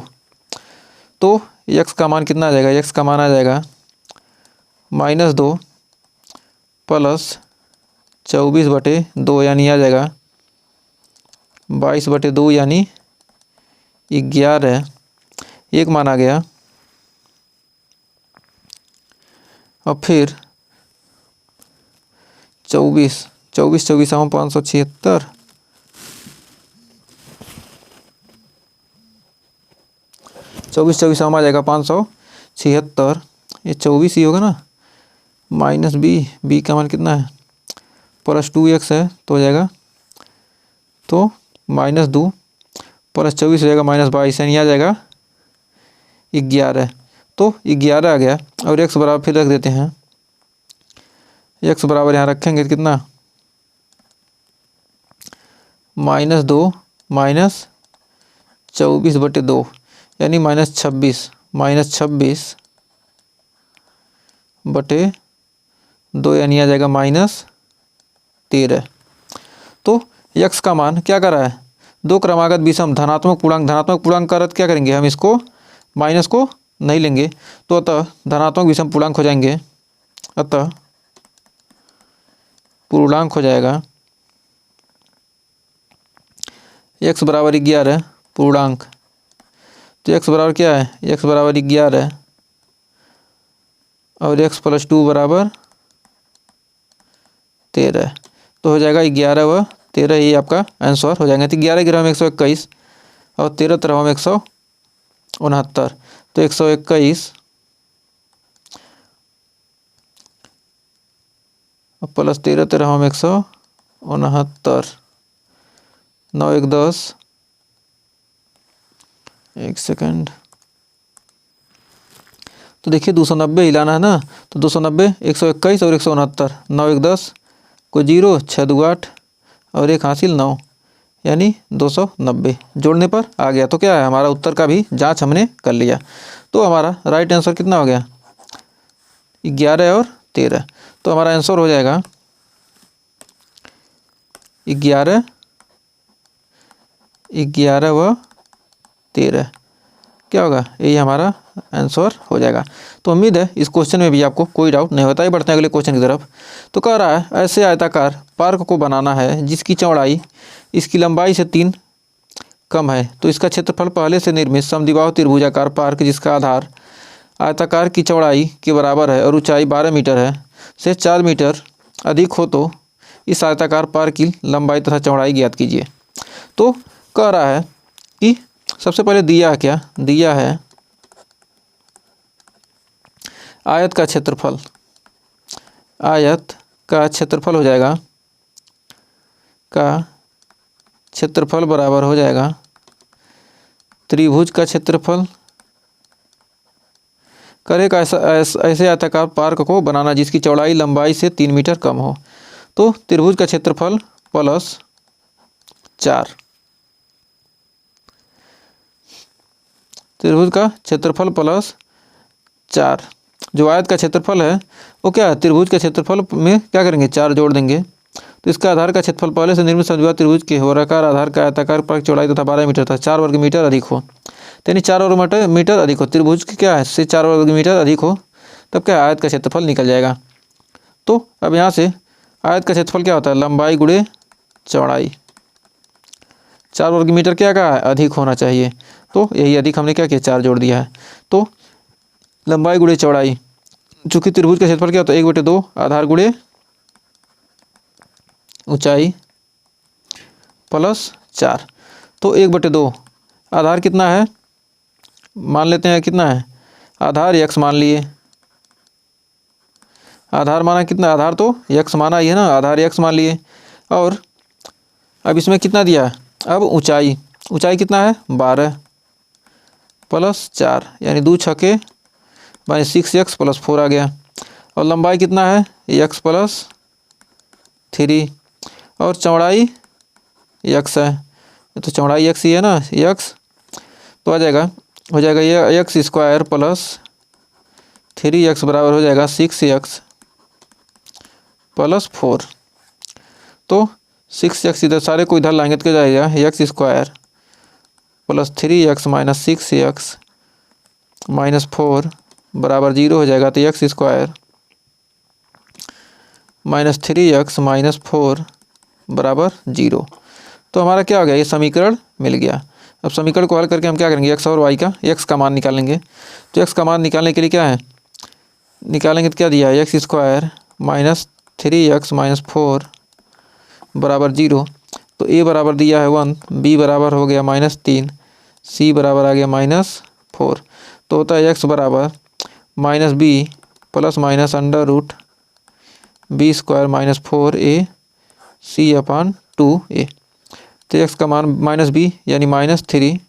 तो x का मान कितना आ जाएगा, x का मान आ जाएगा -2 प्लस 24 बटे 2 यानी आ जाएगा 22 बटे 2 यानी 11। एक मान आ गया। और फिर 24 24 24 हम 576, 24 24 हम आ जाएगा 576, ये 24 ही होगा ना, माइनस बी का मान कितना है +2x है तो हो जाएगा, तो -2 प्लस 24 हो जाएगा -22 यानी आ जाएगा 11। तो 11 आ गया। और x बराबर फिर रख देते हैं, x बराबर यहाँ रखेंगे तो कितना -2 माइनस 24 बटे 2 यानी -26 बटे 2 यानी आ जाएगा -13। तो x का मान क्या कर रहा है, दो क्रमागत विषम धनात्मक पूर्णांक का अर्थ क्या करेंगे, हम इसको माइनस को नहीं लेंगे तो अतः धनात्मक विषम पूर्णांक हो जाएंगे, अतः पूर्णांक हो जाएगा x बराबर 11 पूर्णांक। तो x बराबर क्या है, x बराबर 11 और x + 2 बराबर 13, तो हो जाएगा 11 व 13, ये आपका आंसर हो जाएगा। तो 11 ग्राम 121 और 13 तरह 169, तो 121 प्लस 13 13 169, 9 1 10, एक सेकंड, तो देखिए 290 हिलाना है ना, तो 290 121 और 169, 9 1 10 को 0, 6 2 8 और 1 हासिल 9 यानी 290 जोड़ने पर आ गया। तो क्या है, हमारा उत्तर का भी जांच हमने कर लिया। तो हमारा राइट आंसर कितना हो गया, 11 और 13। तो हमारा आंसर हो जाएगा 11 व 13, क्या होगा, यही हमारा आंसर हो जाएगा। तो उम्मीद है इस क्वेश्चन में भी आपको कोई डाउट नहीं होता है। बढ़ते हैं अगले क्वेश्चन की तरफ। तो कह रहा है ऐसे आयताकार पार्क को बनाना है जिसकी चौड़ाई इसकी लंबाई से 3 कम है, तो इसका क्षेत्रफल पहले से निर्मित समद्विबाहु त्रिभुजाकार पार्क जिसका आधार आयताकार की चौड़ाई के बराबर है और ऊंचाई 12 मीटर है से 4 मीटर अधिक हो, तो इस आयताकार पार्क की लंबाई तथा चौड़ाई ज्ञात कीजिए। तो कह रहा है कि सबसे पहले दिया है क्या, दिया है आयत का क्षेत्रफल, आयत का क्षेत्रफल हो जाएगा, का क्षेत्रफल बराबर हो जाएगा त्रिभुज का क्षेत्रफल। करेगा ऐसे आयताकार पार्क को बनाना जिसकी चौड़ाई लंबाई से 3 मीटर कम हो, तो त्रिभुज का क्षेत्रफल +4 त्रिभुज का क्षेत्रफल प्लस 4। जो आयत का क्षेत्रफल है वो क्या है, त्रिभुज के क्षेत्रफल में क्या करेंगे, 4 जोड़ देंगे। तो इसका आधार का क्षेत्रफल पहले से निर्मित समद्विबाहु त्रिभुज के वर्गाकार आधार का आयताकार परिघ चौड़ाई तथा 12 मीटर था, 4 वर्ग मीटर अधिक हो, यानी 4 वर्ग मीटर अधिक हो, त्रिभुज की क्या है से 4 वर्ग मीटर अधिक हो, तब क्या आयत का क्षेत्रफल निकल जाएगा। तो अब यहाँ से आयत का क्षेत्रफल क्या होता है, लंबाई गुणे चौड़ाई। 4 वर्ग मीटर क्या कहा है, अधिक होना चाहिए, तो यही अधिक हमने क्या किया, 4 जोड़ दिया है। तो लंबाई गुणे चौड़ाई, चूंकि त्रिभुज का क्षेत्रफल क्या होता है 1/2 आधार गुणे ऊंचाई प्लस 4। तो 1/2 आधार कितना है, मान लेते हैं कितना है, आधार x मान लिए, आधार माना कितना, आधार तो x माना ही है ना, आधार x मान लिए। और अब इसमें कितना दिया है, अब ऊंचाई, ऊंचाई कितना है 12 प्लस 4, यानी 2 छके माइनस 6x प्लस 4 आ गया। और लंबाई कितना है x प्लस 3, और चौड़ाई x है, तो चौड़ाई x ही है ना, x तो आ जाएगा, हो जाएगा ये x स्क्वायर प्लस 3x बराबर हो जाएगा 6x प्लस 4। तो 6x इधर सारे को इधर लाएंगे तो क्या जाएगा, x square plus 3x minus 6x minus 4 बराबर 0 हो जाएगा। तो x square minus 3x minus 4 बराबर 0। तो हमारा क्या हो गया, ये समीकरण मिल गया। अब समीकरण को हल करके हम क्या करेंगे, x और y का x का मान निकालेंगे। तो x का मान निकालने के लिए क्या है, निकालेंगे तो क्या दिया है, x square minus 3x minus 4 बराबर 0। तो a बराबर दिया है 1, b बराबर हो गया -3, c बराबर आ गया -4। तो होता है x बराबर -b plus minus under root b square minus 4ac upon 2a। तो x का मान -b यानी -3,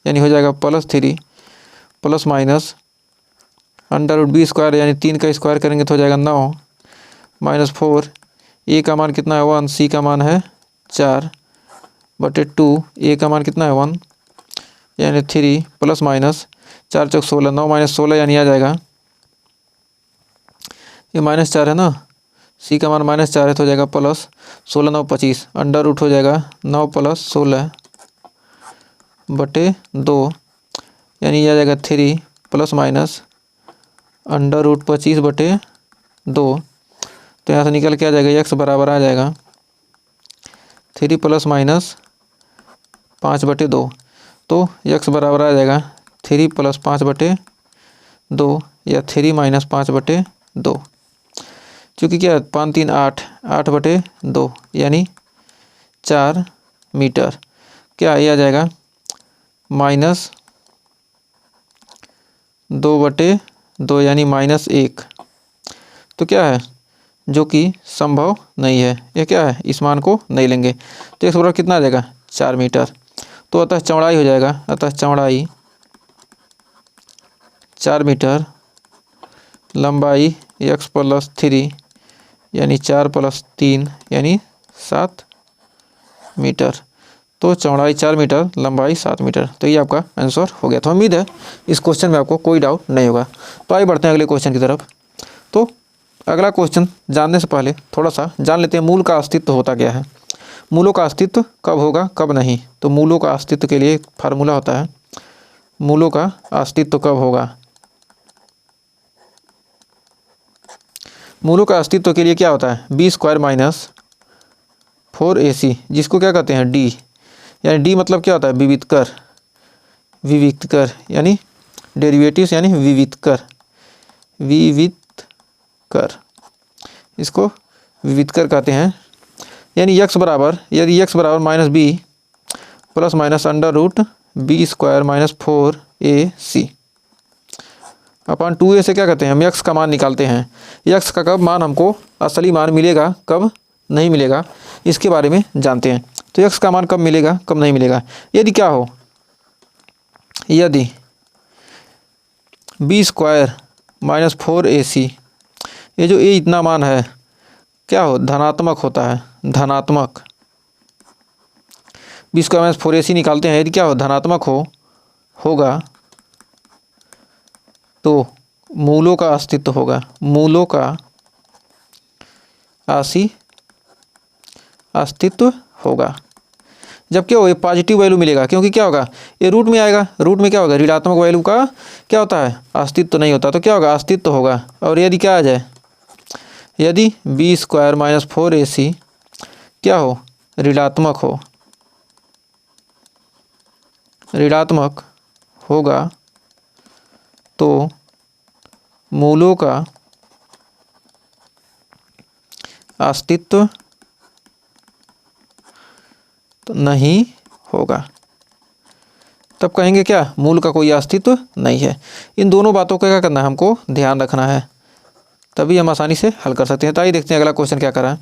यानी हो जाएगा +3 plus minus under root b square यानी 3 का स्क्वायर करेंगे तो हो जाएगा 9 -4। a का मान कितना है 1, c का मान है 4/2, a का मान कितना है 1 यानी 3 प्लस माइनस 4 चौक 16, 9 माइनस 16 यानी आ जाएगा, ये -4 है ना, c का मान -4 है तो हो जाएगा प्लस 16 9 25, अंडर रूट हो जाएगा 9 प्लस 16/2 यानी आ जाएगा 3 प्लस माइनस अंडर रूट 25/2। तो यहाँ से निकल के आ जाएगा x बराबर आ जाएगा 3 प्लस माइनस 5/2। तो x बराबर आ जाएगा 3 प्लस 5/2 या 3 माइनस 5/2, चूँकि क्या 5 3 8, 8/2 यानी 4 मीटर। क्या ये आ जाएगा -2/2 यानी -1। तो क्या है, जो कि संभव नहीं है, ये क्या है, इस मान को नहीं लेंगे। तो x बराबर कितना आ जाएगा 4 मीटर। तो अतः चौड़ाई हो जाएगा, अतः चौड़ाई 4 मीटर, लंबाई x प्लस 3 यानी 4 प्लस 3 यानी 7 मीटर। तो चौड़ाई 4 मीटर, लंबाई 7 मीटर। तो ये आपका आंसर हो गया। तो उम्मीद है इस क्वेश्चन में आपको कोई डाउट नहीं होगा। तो आइए बढ़ते हैं अगले क्वेश्चन की तरफ। तो अगला क्वेश्चन जानने से पहले थोड़ा सा जान लेते हैं मूल का अस्तित्व होता क्या है, मूलों का अस्तित्व कब होगा कब नहीं। तो मूलों का अस्तित्व के लिए एक फार्मूला होता है, मूलों का अस्तित्व कब होगा। मूलों का अस्तित्व के लिए क्या होता है, b स्क्वायर माइनस 4ac, जिसको क्या कहते हैं d, यानी d मतलब क्या होता है विवितकर, विवितकर यानी डेरिवेटिव्स यानी विवितकर, विवितकर इसको विवितकर कहते हैं। यानी x बराबर, यदि x बराबर -b plus minus under root b square minus 4ac upon 2a से क्या कहते हैं, हम x का मान निकालते हैं। x का कब मान हमको असली मान मिलेगा, कब नहीं मिलेगा, इसके बारे में जानते हैं। तो x का मान कब मिलेगा कब नहीं मिलेगा। यदि क्या हो, यदि b स्क्वायर माइनस 4ac, ये जो a इतना मान है क्या हो, धनात्मक होता है, धनात्मक। b स्क्वायर माइनस 4ac निकालते हैं, यदि क्या हो धनात्मक होगा तो मूलों का अस्तित्व होगा, मूलों का अस्तित्व होगा। जब क्या होगा, पॉजिटिव वैल्यू मिलेगा, क्योंकि क्या होगा, ये रूट में आएगा, रूट में क्या होगा, ऋणात्मक वैल्यू का क्या होता है, अस्तित्व नहीं होता, तो क्या होगा, अस्तित्व होगा। और यदि क्या आ जाए, यदि बी स्क्वायर माइनस 4ac क्या हो, ऋणात्मक हो, ऋणात्मक होगा, तो मूलों का अस्तित्व तो नहीं होगा। तब कहेंगे क्या, मूल का कोई अस्तित्व नहीं है। इन दोनों बातों का क्या करना है, हमको ध्यान रखना है, तभी हम आसानी से हल कर सकते हैं। तो आइए देखते हैं अगला क्वेश्चन क्या कर रहा है।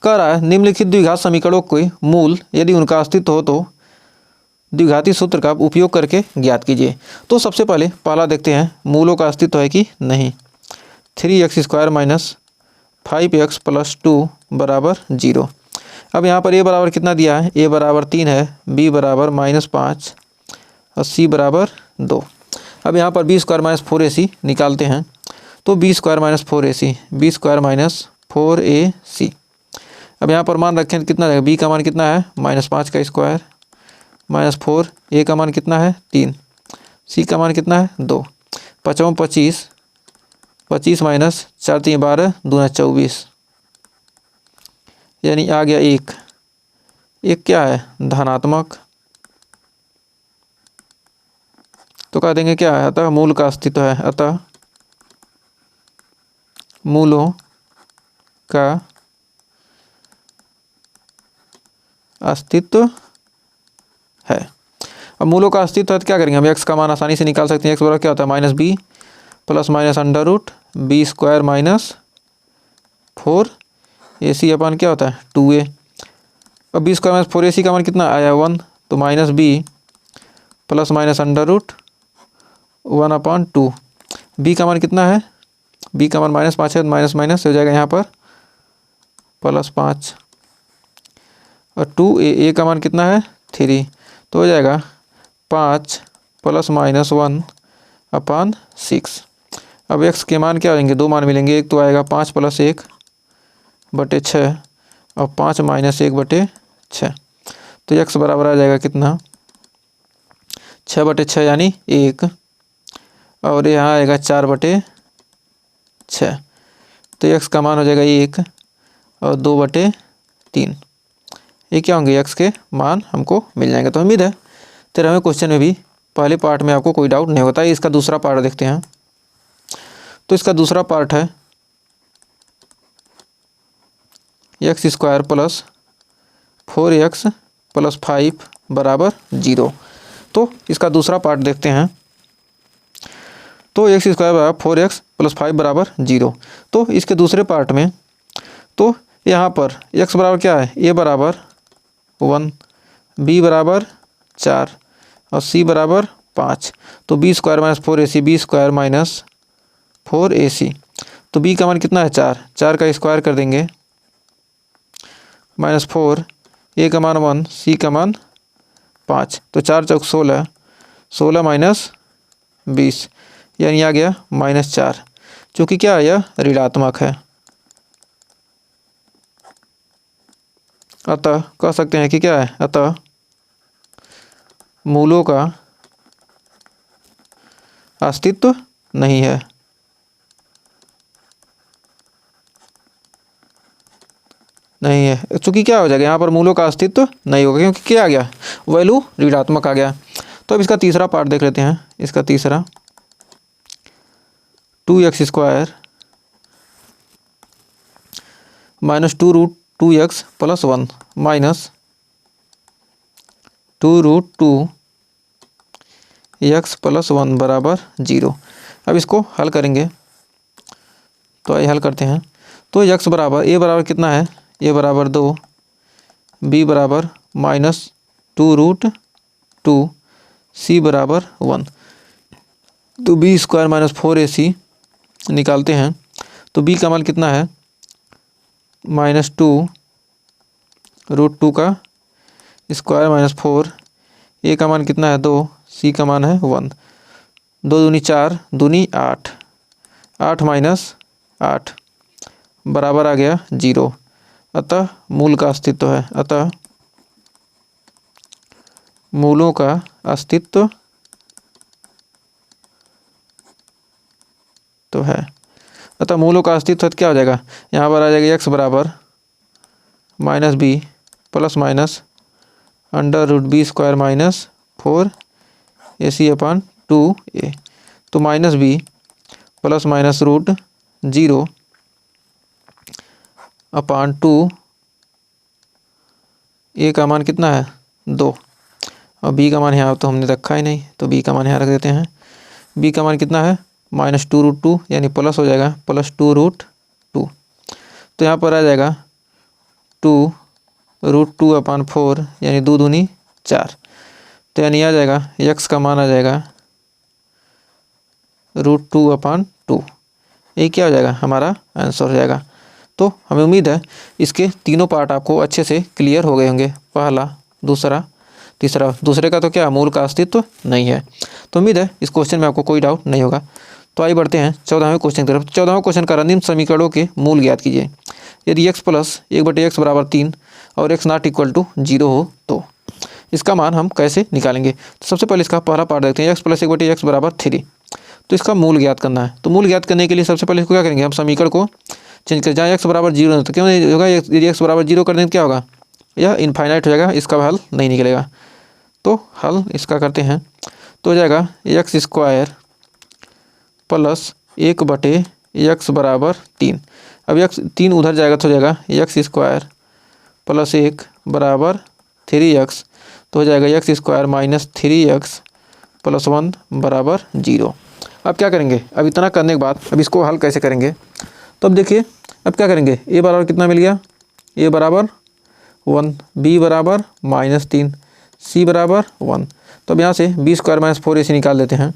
कह रहा है निम्नलिखित द्विघात समीकरणों के मूल यदि उनका अस्तित्व हो तो द्विघाती सूत्र का उपयोग करके ज्ञात कीजिए। तो सबसे पहले पहला देखते हैं मूलों का अस्तित्व है कि नहीं। 3x² माइनस 5x प्लस 2 बराबर 0। अब यहाँ पर a बराबर कितना दिया है, a बराबर 3 है, b बराबर -5 और c बराबर 2। अब यहाँ पर b² माइनस 4ac निकालते हैं, तो b² minus 4ac, b² minus 4ac। अब यहाँ पर मान रखें कितना रहेगा, b का मान कितना है -5 का स्क्वायर माइनस 4, a का मान कितना है 3, c का मान कितना है 2, 5 25, 25 माइनस 4 3 12 दूना 24, यानी आ गया 1। एक क्या है, धनात्मक, तो कह देंगे क्या है, अतः मूल का अस्तित्व है, अतः मूलों का अस्तित्व है। अब मूलों का अस्तित्व है तो क्या करेंगे, हम x का मान आसानी से निकाल सकते हैं। x बराबर क्या होता है, -b plus minus under root b² minus 4ac upon क्या होता है 2a। अब b² माइनस 4ac का मान कितना आया 1, तो -b plus minus under root 1/2। b का मान कितना है, b का मान -5 है, माइनस माइनस हो जाएगा यहाँ पर +5 और 2a का मान कितना है 3, तो हो जाएगा 5 प्लस माइनस 1/6। अब x के मान क्या आएंगे, दो मान मिलेंगे, एक तो आएगा 5 प्लस 1/6 और 5 माइनस 1/6। तो x बराबर आ जाएगा कितना 6/6 यानी 1, और यहाँ आएगा 4/6। तो x का मान हो जाएगा 1 और 2/3। ये क्या होंगे, x के मान हमको मिल जाएंगे। तो उम्मीद है 13वें क्वेश्चन में भी पहले पार्ट में आपको कोई डाउट नहीं होता है। इसका दूसरा पार्ट देखते हैं। तो इसका दूसरा पार्ट है x² प्लस 4x प्लस 5 बराबर 0। तो इसका दूसरा पार्ट देखते हैं। तो x² बराबर 4x प्लस 5 बराबर 0। तो इसके दूसरे पार्ट में तो यहाँ पर x बराबर क्या है, a बराबर 1, b बराबर 4 और c बराबर 5। तो b² minus 4ac, b² minus 4ac। तो b का मान कितना है 4, 4 का स्क्वायर कर देंगे -4, a का मान 1, c का मान 5। तो 4 चौक 16, 16 माइनस 20 यानी आ गया -4। चूँकि क्या है, यह ऋणात्मक है, अतः कह सकते हैं कि क्या है, अतः मूलों का अस्तित्व नहीं है। नहीं है चूँकि क्या हो जाएगा, यहाँ पर मूलों का अस्तित्व नहीं होगा, क्योंकि क्या आ गया, वैल्यू ऋणात्मक आ गया। तो अब इसका तीसरा पार्ट देख लेते हैं। इसका तीसरा 2x² minus 2√2x plus 1 minus 2√2x plus 1 बराबर 0। अब इसको हल करेंगे, तो आइए हल करते हैं। तो x बराबर, a बराबर कितना है, a बराबर 2, b बराबर -2√2, c बराबर 1। तो b² माइनस 4ac निकालते हैं। तो b का मान कितना है -2√2 का स्क्वायर माइनस 4, a का मान कितना है 2, c का मान है 1। 2 दूनी 4, दूनी 8, 8 माइनस 8 बराबर आ गया 0। अतः मूल का अस्तित्व है। अतः मूलों का अस्तित्व तो है। अतः मूलों का अस्तित्व क्या हो जाएगा, यहाँ पर आ जाएगा x बराबर minus B plus minus under root B square minus 4ac upon 2a। तो minus B plus minus root 0 upon 2, a का मान कितना है 2, और b का मान यहाँ तो हमने रखा ही नहीं, तो b का मान यहाँ रख देते हैं। b का मान कितना है -2√2, यानी प्लस हो जाएगा +2√2। तो यहाँ पर आ जाएगा 2√2 अपान 4, यानी 2 दूनी 4। तो यानी आ जाएगा x का मान आ जाएगा √2 अपान 2। ये क्या हो जाएगा, हमारा आंसर हो जाएगा। तो हमें उम्मीद है इसके तीनों पार्ट आपको अच्छे से क्लियर हो गए होंगे, पहला, दूसरा, तीसरा। दूसरे का तो क्या, मूल का अस्तित्व नहीं है। तो उम्मीद है इस क्वेश्चन में आपको कोई डाउट नहीं होगा। तो आइए बढ़ते हैं 14वें क्वेश्चन की तरफ। 14वां क्वेश्चन का निम्न समीकरणों के मूल ज्ञात कीजिए। यदि x प्लस 1/x बराबर 3 और x नॉट इक्वल टू 0 हो तो इसका मान हम कैसे निकालेंगे। तो सबसे पहले इसका पहला पार्ट देखते हैं, x प्लस 1/x बराबर 3। तो इसका मूल ज्ञात करना है। तो मूल ज्ञात करने के लिए सबसे पहले इसको क्या करेंगे, हम समीकरण को चेंज करें। जहाँ x बराबर 0 है तो क्यों नहीं होगा, यदि x बराबर 0 कर देंगे क्या होगा, यह इनफाइनाइट हो जाएगा, इसका हल नहीं निकलेगा। तो हल इसका करते हैं, तो हो जाएगा x स्क्वायर प्लस 1/x बराबर 3। अब x 3 उधर जाएगा तो हो जाएगा x स्क्वायर प्लस 1 बराबर 3x। तो हो जाएगा x square minus 3x plus 1 बराबर 0। अब क्या करेंगे, अब इतना करने के बाद अब इसको हल कैसे करेंगे। तो अब देखिए अब क्या करेंगे, a बराबर कितना मिल गया, a बराबर 1, b बराबर -3, c बराबर 1। तो अब यहाँ से b स्क्वायर माइनस 4ac निकाल देते हैं,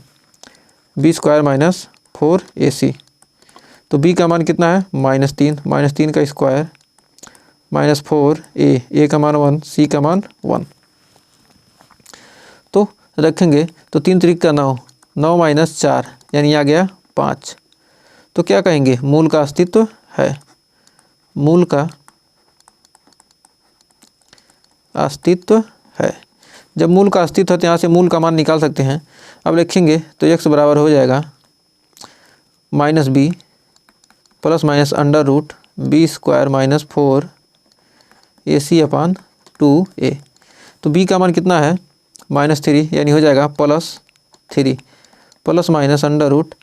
b स्क्वायर माइनस 4ac। तो b का मान कितना है -3 का स्क्वायर माइनस 4a का मान 1, c का मान 1। तो रखेंगे तो 3 3 का 9, 9 माइनस 4 यानी आ गया 5। तो क्या कहेंगे, मूल का अस्तित्व है। मूल का अस्तित्व है। जब मूल का अस्तित्व है तो यहाँ से मूल का मान निकाल सकते हैं। अब लिखेंगे तो x बराबर हो जाएगा -b plus minus under root B square minus 4ac upon 2a। तो b का मान कितना है -3, यानी हो जाएगा +3 plus minus under root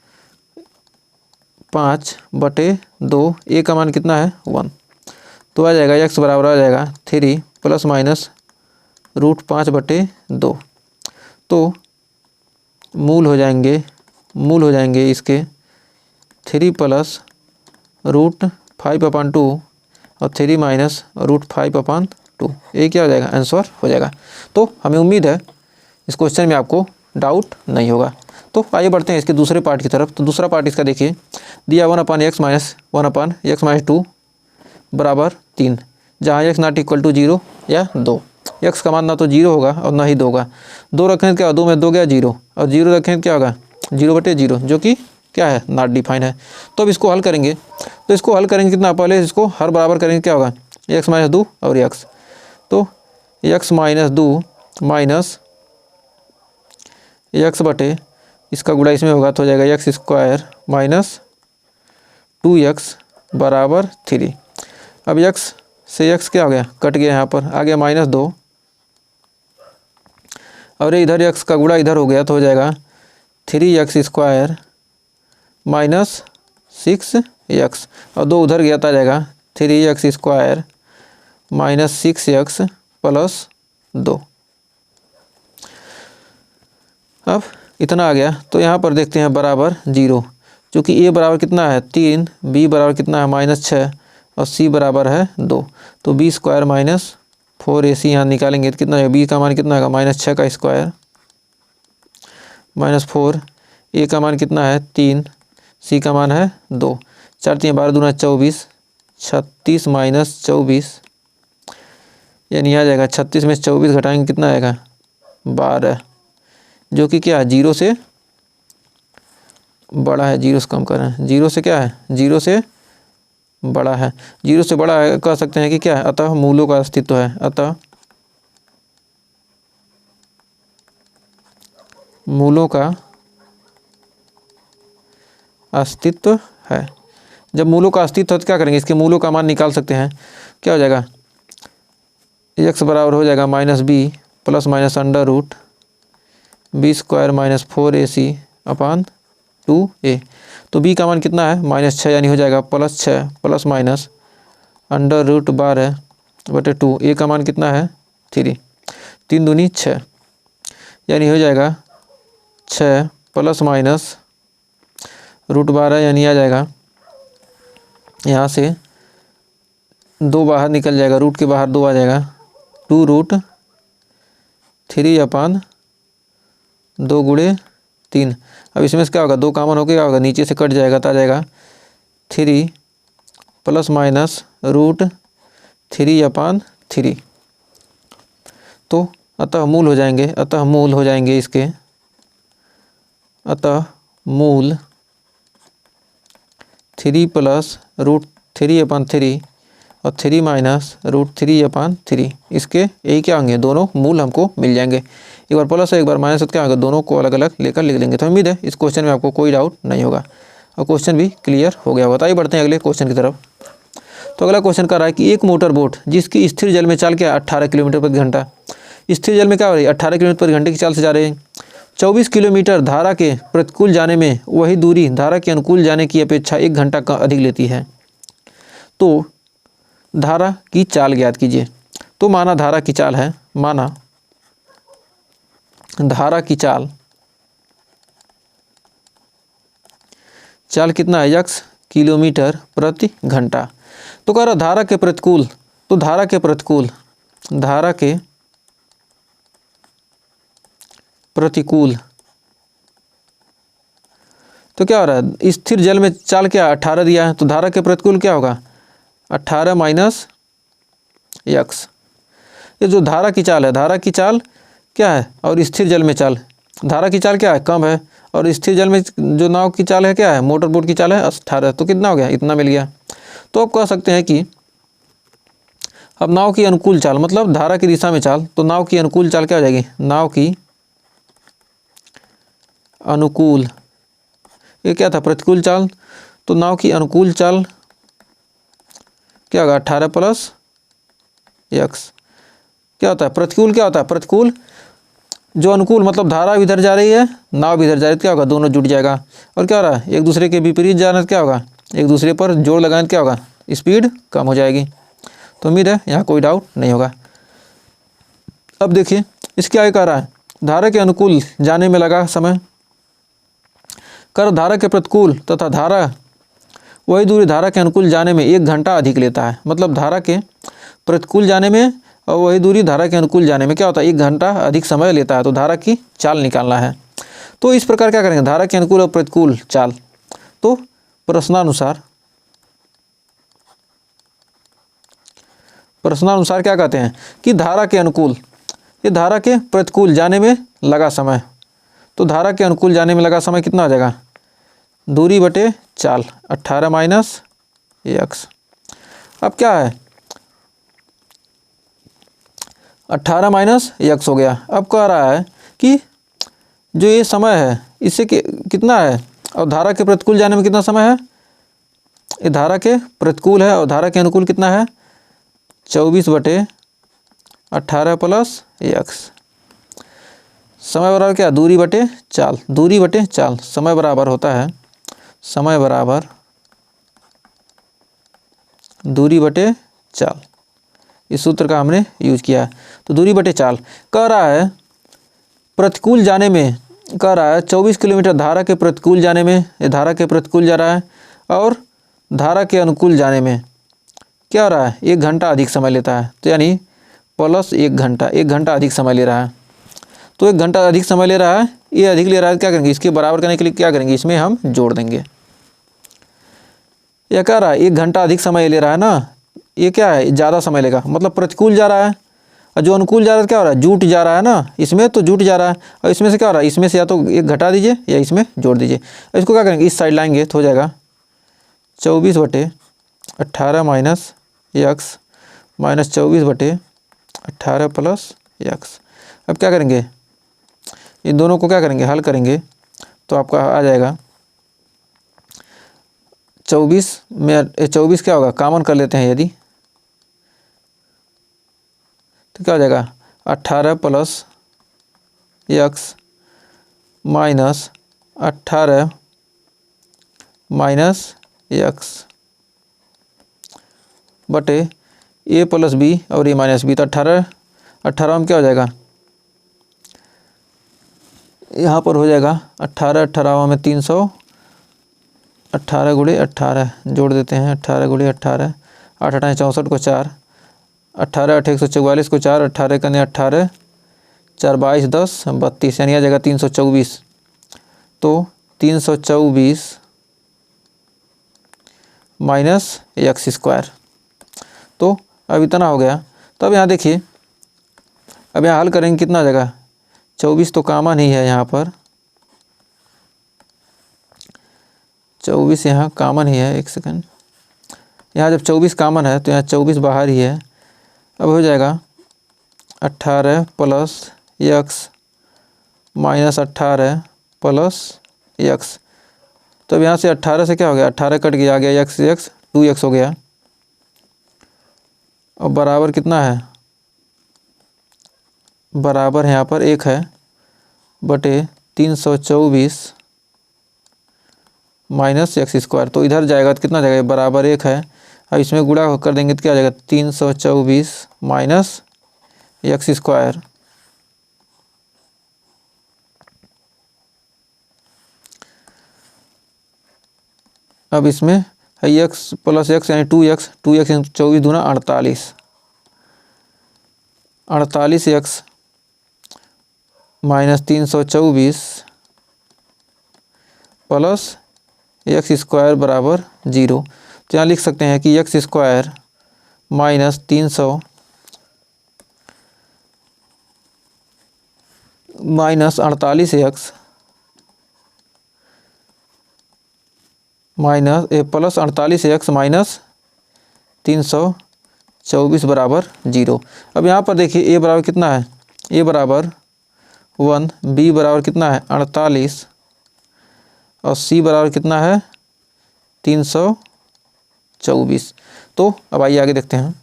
5/2, a का मान कितना है 1। तो आ जाएगा x बराबर आ जाएगा 3 प्लस माइनस रूट 5/2। तो मूल हो जाएंगे इसके 3 प्लस रूट 5/2 और 3 माइनस रूट 5/2। ये क्या हो जाएगा, आंसर हो जाएगा। तो हमें उम्मीद है इस क्वेश्चन में आपको डाउट नहीं होगा। तो आइए बढ़ते हैं इसके दूसरे पार्ट की तरफ। तो दूसरा पार्ट इसका देखिए, दिया 1/x माइनस 1/x माइनस 2 बराबर 3, जहाँ x नॉट इक्वल टू 0 या 2। x का मान ना तो 0 होगा और ना ही 2 होगा। 2 रखें तो क्या, 2 में 2 गया 0, और 0 रखें तो क्या होगा 0/0, जो कि क्या है, नॉट डिफाइन है। तो अब इसको हल करेंगे, तो इसको हल करेंगे कितना, पहले इसको हर बराबर करेंगे, क्या होगा x माइनस 2 और x। तो x माइनस 2 माइनस x बटे इसका गुणा इसमें होगा तो हो जाएगा x स्क्वायर माइनस 2x बराबर 3। अब x से x क्या हो गया, कट गया, यहाँ पर आ गया -2, और इधर x का गुणा इधर हो गया तो हो जाएगा 3x स्क्वायर माइनस 6x, और 2 उधर गया तो आ जाएगा 3x square minus 6x plus 2। अब इतना आ गया तो यहाँ पर देखते हैं बराबर 0, क्योंकि a बराबर कितना है 3, b बराबर कितना है -6 और c बराबर है 2। तो b स्क्वायर माइनस 4ac यहाँ निकालेंगे तो कितना है, b का मान कितना होगा -6 का स्क्वायर माइनस 4, a का मान कितना है 3, c का मान है 2। 4 3 12 दूना 24, 36 माइनस 24, यानी आ जाएगा 36 में 24 घटाएंगे कितना आएगा 12, जो कि क्या है 0 से बड़ा है, जीरो से कम कर रहे हैं, जीरो से क्या है, जीरो से बड़ा है, जीरो से बड़ा है, कह सकते हैं कि क्या है, अतः मूलों का अस्तित्व है, अतः मूलों का अस्तित्व है। जब मूलों का अस्तित्व है तो क्या करेंगे, इसके मूलों का मान निकाल सकते हैं। क्या हो जाएगा, x बराबर हो जाएगा minus B plus minus under root B square minus 4ac upon 2a। तो b का मान कितना है, -6, यानी हो जाएगा +6 plus minus under root 12/2। a का मान कितना है 3, 3 दूनी 6, यानी हो जाएगा 6 प्लस माइनस रूट 12, यानी आ जाएगा यहाँ से 2 बाहर निकल जाएगा, रूट के बाहर 2 आ जाएगा, 2√3 अपान 2 गुणे 3। अब इसमें से क्या होगा, 2 कॉमन होकर क्या होगा, नीचे से कट जाएगा तो आ जाएगा 3 प्लस माइनस √3 अपान 3। तो अतः मूल हो जाएंगे, अतः मूल हो जाएंगे इसके, अतः मूल 3 प्लस √3 अपान 3 और 3 माइनस √3 अपान 3, इसके यही क्या होंगे, दोनों मूल हमको मिल जाएंगे। एक बार प्लस है एक बार माइनस है, क्या होगा, दोनों को अलग अलग लेकर लिख लेंगे। तो उम्मीद है इस क्वेश्चन में आपको कोई डाउट नहीं होगा और क्वेश्चन भी क्लियर हो गया होगा। तो आइए बढ़ते हैं अगले क्वेश्चन की तरफ। तो अगला क्वेश्चन कर रहा है कि एक मोटर बोट जिसकी स्थिर जल में चाल क्या 18 किलोमीटर प्रति घंटा, स्थिर जल में क्या हो रही है 18 किलोमीटर प्रति घंटे की चाल से जा रहे हैं, 24 किलोमीटर धारा के प्रतिकूल जाने में वही दूरी धारा के अनुकूल जाने की अपेक्षा 1 घंटा का अधिक लेती है, तो धारा की चाल ज्ञात कीजिए। तो माना धारा की चाल है, माना धारा की चाल कितना है x किलोमीटर प्रति घंटा। तो कह रहा धारा के प्रतिकूल, तो धारा के प्रतिकूल तो क्या हो रहा है, स्थिर जल में चाल क्या 18 दिया है, तो धारा के प्रतिकूल क्या होगा 18 माइनस x। ये जो धारा की चाल है, धारा की चाल क्या है और स्थिर जल में चाल, धारा की चाल क्या है कम है और स्थिर जल में जो नाव की चाल है क्या है, मोटर बोट की चाल है 18, तो कितना हो गया, इतना मिल गया। तो आप कह सकते हैं कि अब नाव की अनुकूल चाल मतलब धारा की दिशा में चाल, तो नाव की अनुकूल चाल क्या हो जाएगी, नाव की अनुकूल, ये क्या था प्रतिकूल चाल, तो नाव की अनुकूल चाल क्या होगा 18 प्लस x। क्या होता है प्रतिकूल, क्या होता है प्रतिकूल, जो अनुकूल मतलब धारा भी इधर जा रही है नाव भी इधर जा रही है, क्या होगा दोनों जुट जाएगा। और क्या हो रहा है एक दूसरे के विपरीत जाना तो क्या होगा, एक दूसरे पर जोर लगाने क्या होगा, स्पीड कम हो जाएगी। तो उम्मीद है यहाँ कोई डाउट नहीं होगा। अब देखिए इसके आगे कह रहा है धारा के अनुकूल जाने में लगा समय, कर धारा के प्रतिकूल तथा धारा वही दूरी धारा के अनुकूल जाने में 1 घंटा अधिक लेता है। मतलब धारा के प्रतिकूल जाने में और वही दूरी धारा के अनुकूल जाने में क्या होता है 1 घंटा अधिक समय लेता है। तो धारा की चाल निकालना है, तो इस प्रकार क्या करेंगे, धारा के अनुकूल और प्रतिकूल चाल। तो प्रश्नानुसार क्या कहते हैं कि धारा के अनुकूल, ये धारा के प्रतिकूल जाने में लगा समय, तो धारा के अनुकूल जाने में लगा समय कितना हो जाएगा, दूरी बटे चाल 18 माइनस x। अब क्या है 18 माइनस x हो गया। अब कह रहा है कि जो ये समय है इससे कितना है और धारा के प्रतिकूल जाने में कितना समय है, ये धारा के प्रतिकूल है और धारा के अनुकूल कितना है 24/18 प्लस x। समय बराबर क्या, दूरी बटे चाल, दूरी बटे चाल, समय बराबर होता है समय बराबर दूरी बटे चाल। इस सूत्र का हमने यूज किया है। तो दूरी बटे चाल कह रहा है प्रतिकूल जाने में, कह रहा है 24 किलोमीटर धारा के प्रतिकूल जाने में, ये धारा के प्रतिकूल जा रहा है और धारा के अनुकूल जाने में क्या हो रहा है 1 घंटा अधिक समय लेता है। तो यानी प्लस 1 घंटा, 1 घंटा अधिक समय ले रहा है। तो 1 घंटा अधिक समय ले रहा है, ये अधिक ले रहा है, क्या करेंगे इसके बराबर करने के लिए क्या करेंगे, इसमें हम जोड़ देंगे। यह कह रहा है 1 घंटा अधिक समय ले रहा है ना, ये क्या है ज़्यादा समय लेगा, मतलब प्रतिकूल जा रहा है और जो अनुकूल जा रहा है क्या हो रहा है, जुट जा रहा है ना, इसमें तो जुट जा रहा है, और इसमें से क्या हो रहा है, इसमें से या तो एक घटा दीजिए या इसमें जोड़ दीजिए। इसको क्या करेंगे, इस साइड लाएंगे तो हो जाएगा 24/18 minus x minus 24/18 plus x. अब क्या करेंगे, इन दोनों को क्या करेंगे, हल करेंगे तो आपका आ जाएगा 24 में 24 क्या होगा, कॉमन कर लेते हैं यदि, तो क्या हो जाएगा 18 plus x minus 18 minus x बटे ए प्लस बी और ए माइनस बी। तो 18 में क्या हो जाएगा, यहाँ पर हो जाएगा 18 में 300, 18 गुणे 18 जोड़ देते हैं, 18 गुणे 18, 8 8 64 को 4, 18 8 144 को 4, 18 कने 18, 4 22 10 32, यानी आ जाएगा 324। तो 324 माइनस एक्स स्क्वायर, तो अब इतना हो गया। तो अब यहाँ देखिए, अब यहाँ हल करेंगे कितना आ जाएगा, 24 तो कॉमन ही है यहाँ पर, 24 यहाँ कॉमन ही है, एक सेकंड, यहाँ जब 24 कॉमन है तो यहाँ 24 बाहर ही है। अब हो जाएगा 18 plus x minus 18 plus x. तो अब यहाँ से 18 से क्या हो गया, 18 कट गया, आ गया एक्स एक्स 2x हो गया। और बराबर कितना है, बराबर यहाँ पर 1 है बटे 324 माइनस एक्स स्क्वायर। तो इधर जाएगा तो कितना जाएगा, बराबर 1 है, अब इसमें गुणा कर देंगे तो क्या आ जाएगा 324 माइनस एक्स स्क्वायर। अब इसमें है एक्स प्लस एक्स यानी 2x, 2x 24 दूना 48, 48x minus 324 plus x square बराबर 0। तो यहाँ लिख सकते हैं कि x square minus 300 minus 48x minus plus 48x minus 324 बराबर 0। अब यहाँ पर देखिए a बराबर कितना है, a बराबर 1, b बराबर कितना है 48 और c बराबर कितना है 324। तो अब आइए आगे देखते हैं।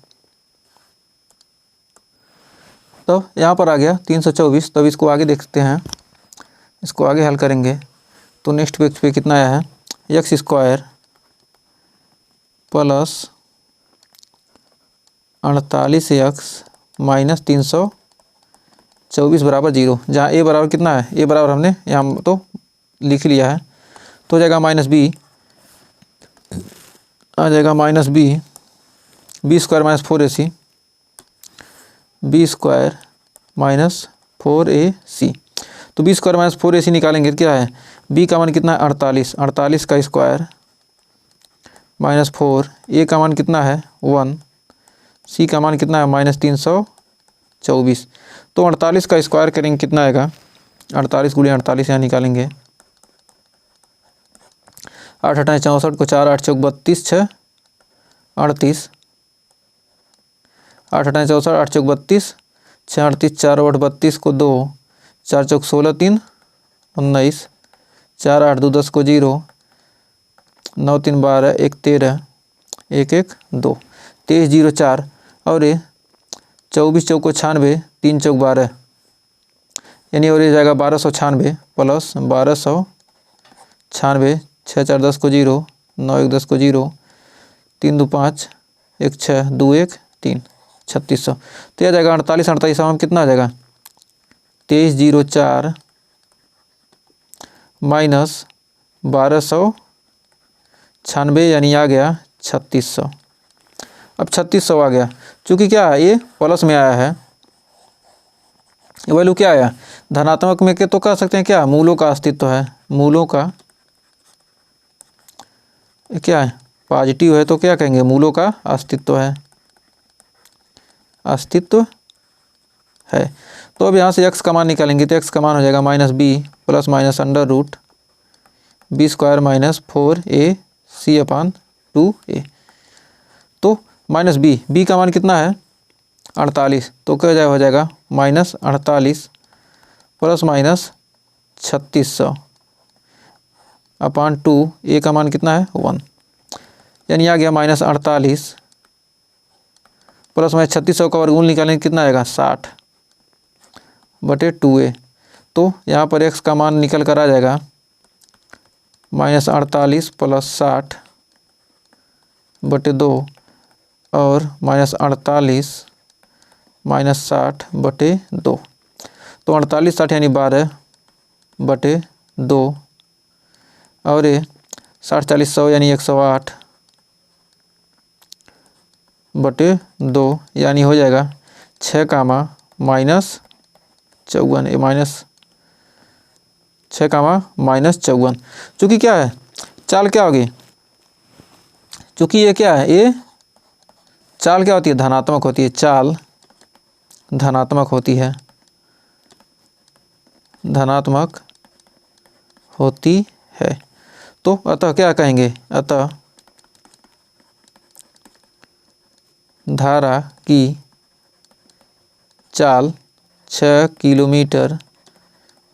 तो यहाँ पर आ गया 324, तब इसको आगे देखते हैं, इसको आगे हल करेंगे तो नेक्स्ट पेज पे कितना आया है, x square plus 48x minus 324 बराबर 0। जहाँ a बराबर कितना है, a बराबर हमने यहाँ तो लिख लिया है, तो हो जाएगा माइनस b, आ जाएगा minus B square minus 4ac, B square minus 4ac। तो बी स्क्वायर माइनस 4ac निकालेंगे तो क्या है, b का मान कितना है 48, 48 का स्क्वायर माइनस 4, a का मान कितना है 1, c का मान कितना है माइनस 324। तो 48 का स्क्वायर करेंगे कितना आएगा, 48 गुणे 48 यहाँ निकालेंगे, 8 8 64 को 4, 8 चौक 32, 6 38, 8 8 64, 8 चौक 32, 6 38, 4 8 32 को 2, 4 चौक 16 3 19, 4 8 2 10 को 0, 9 3 12 1 13, 1 1 2, 23 0 4 और ये 24 चौको 96, 3 चौक 12 यानी और ये जाएगा 1296 प्लस 1296, 6 4 10 को 0, 9 1 10 को 0, 3 2 5 1 6 2 1 3, 3600। तो यह जाएगा 48 48 में कितना आ जाएगा 23 0 4 माइनस 1296 यानी आ गया 3600। अब 3600 आ गया, चूँकि क्या है ये प्लस में आया है, ये वैल्यू क्या आया धनात्मक में के, तो कह सकते हैं क्या मूलों का अस्तित्व है, मूलों का क्या है पॉजिटिव है तो क्या कहेंगे मूलों का अस्तित्व है, अस्तित्व है। तो अब यहाँ से x का मान निकालेंगे तो x का मान हो जाएगा -b plus minus under root B square minus 4ac/2a। तो -b का मान कितना है 48, तो क्या हो जाएगा -48 प्लस माइनस 3600/2, a का मान कितना है 1, यानी आ गया -48 प्लस माइनस 3600 का वर्गमूल निकालेंगे कितना आएगा 60/2a। तो यहाँ पर x का मान निकल कर आ जाएगा -48 प्लस 60/2 और -48 माइनस 60/2, तो 48 60 यानी 12/2 और ये 60 40 100 यानी 108/2 यानी हो जाएगा 6 -54। चूँकि क्या है चाल क्या होगी, चूँकि ये क्या है, ये चाल क्या होती है धनात्मक होती है, चाल धनात्मक होती है, धनात्मक होती है। तो अतः क्या कहेंगे, अतः धारा की चाल 6 किलोमीटर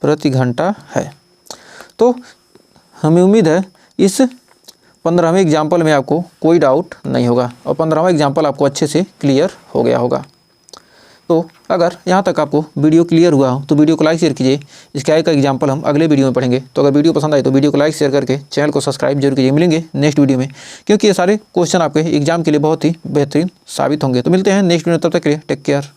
प्रति घंटा है। तो हमें उम्मीद है इस 15वें एग्जाम्पल में आपको कोई डाउट नहीं होगा और 15वां एग्जाम्पल आपको अच्छे से क्लियर हो गया होगा। तो अगर यहाँ तक आपको वीडियो क्लियर हुआ हो तो वीडियो को लाइक शेयर कीजिए। इसके आगे का एग्जाम्पल हम अगले वीडियो में पढ़ेंगे। तो अगर वीडियो पसंद आए तो वीडियो को लाइक शेयर करके चैनल को सब्सक्राइब जरूर कीजिए। मिलेंगे नेक्स्ट वीडियो में, क्योंकि ये सारे क्वेश्चन आपके एग्जाम के लिए बहुत ही बेहतरीन साबित होंगे। तो मिलते हैं नेक्स्ट वीडियो, तब तक के लिए टेक केयर।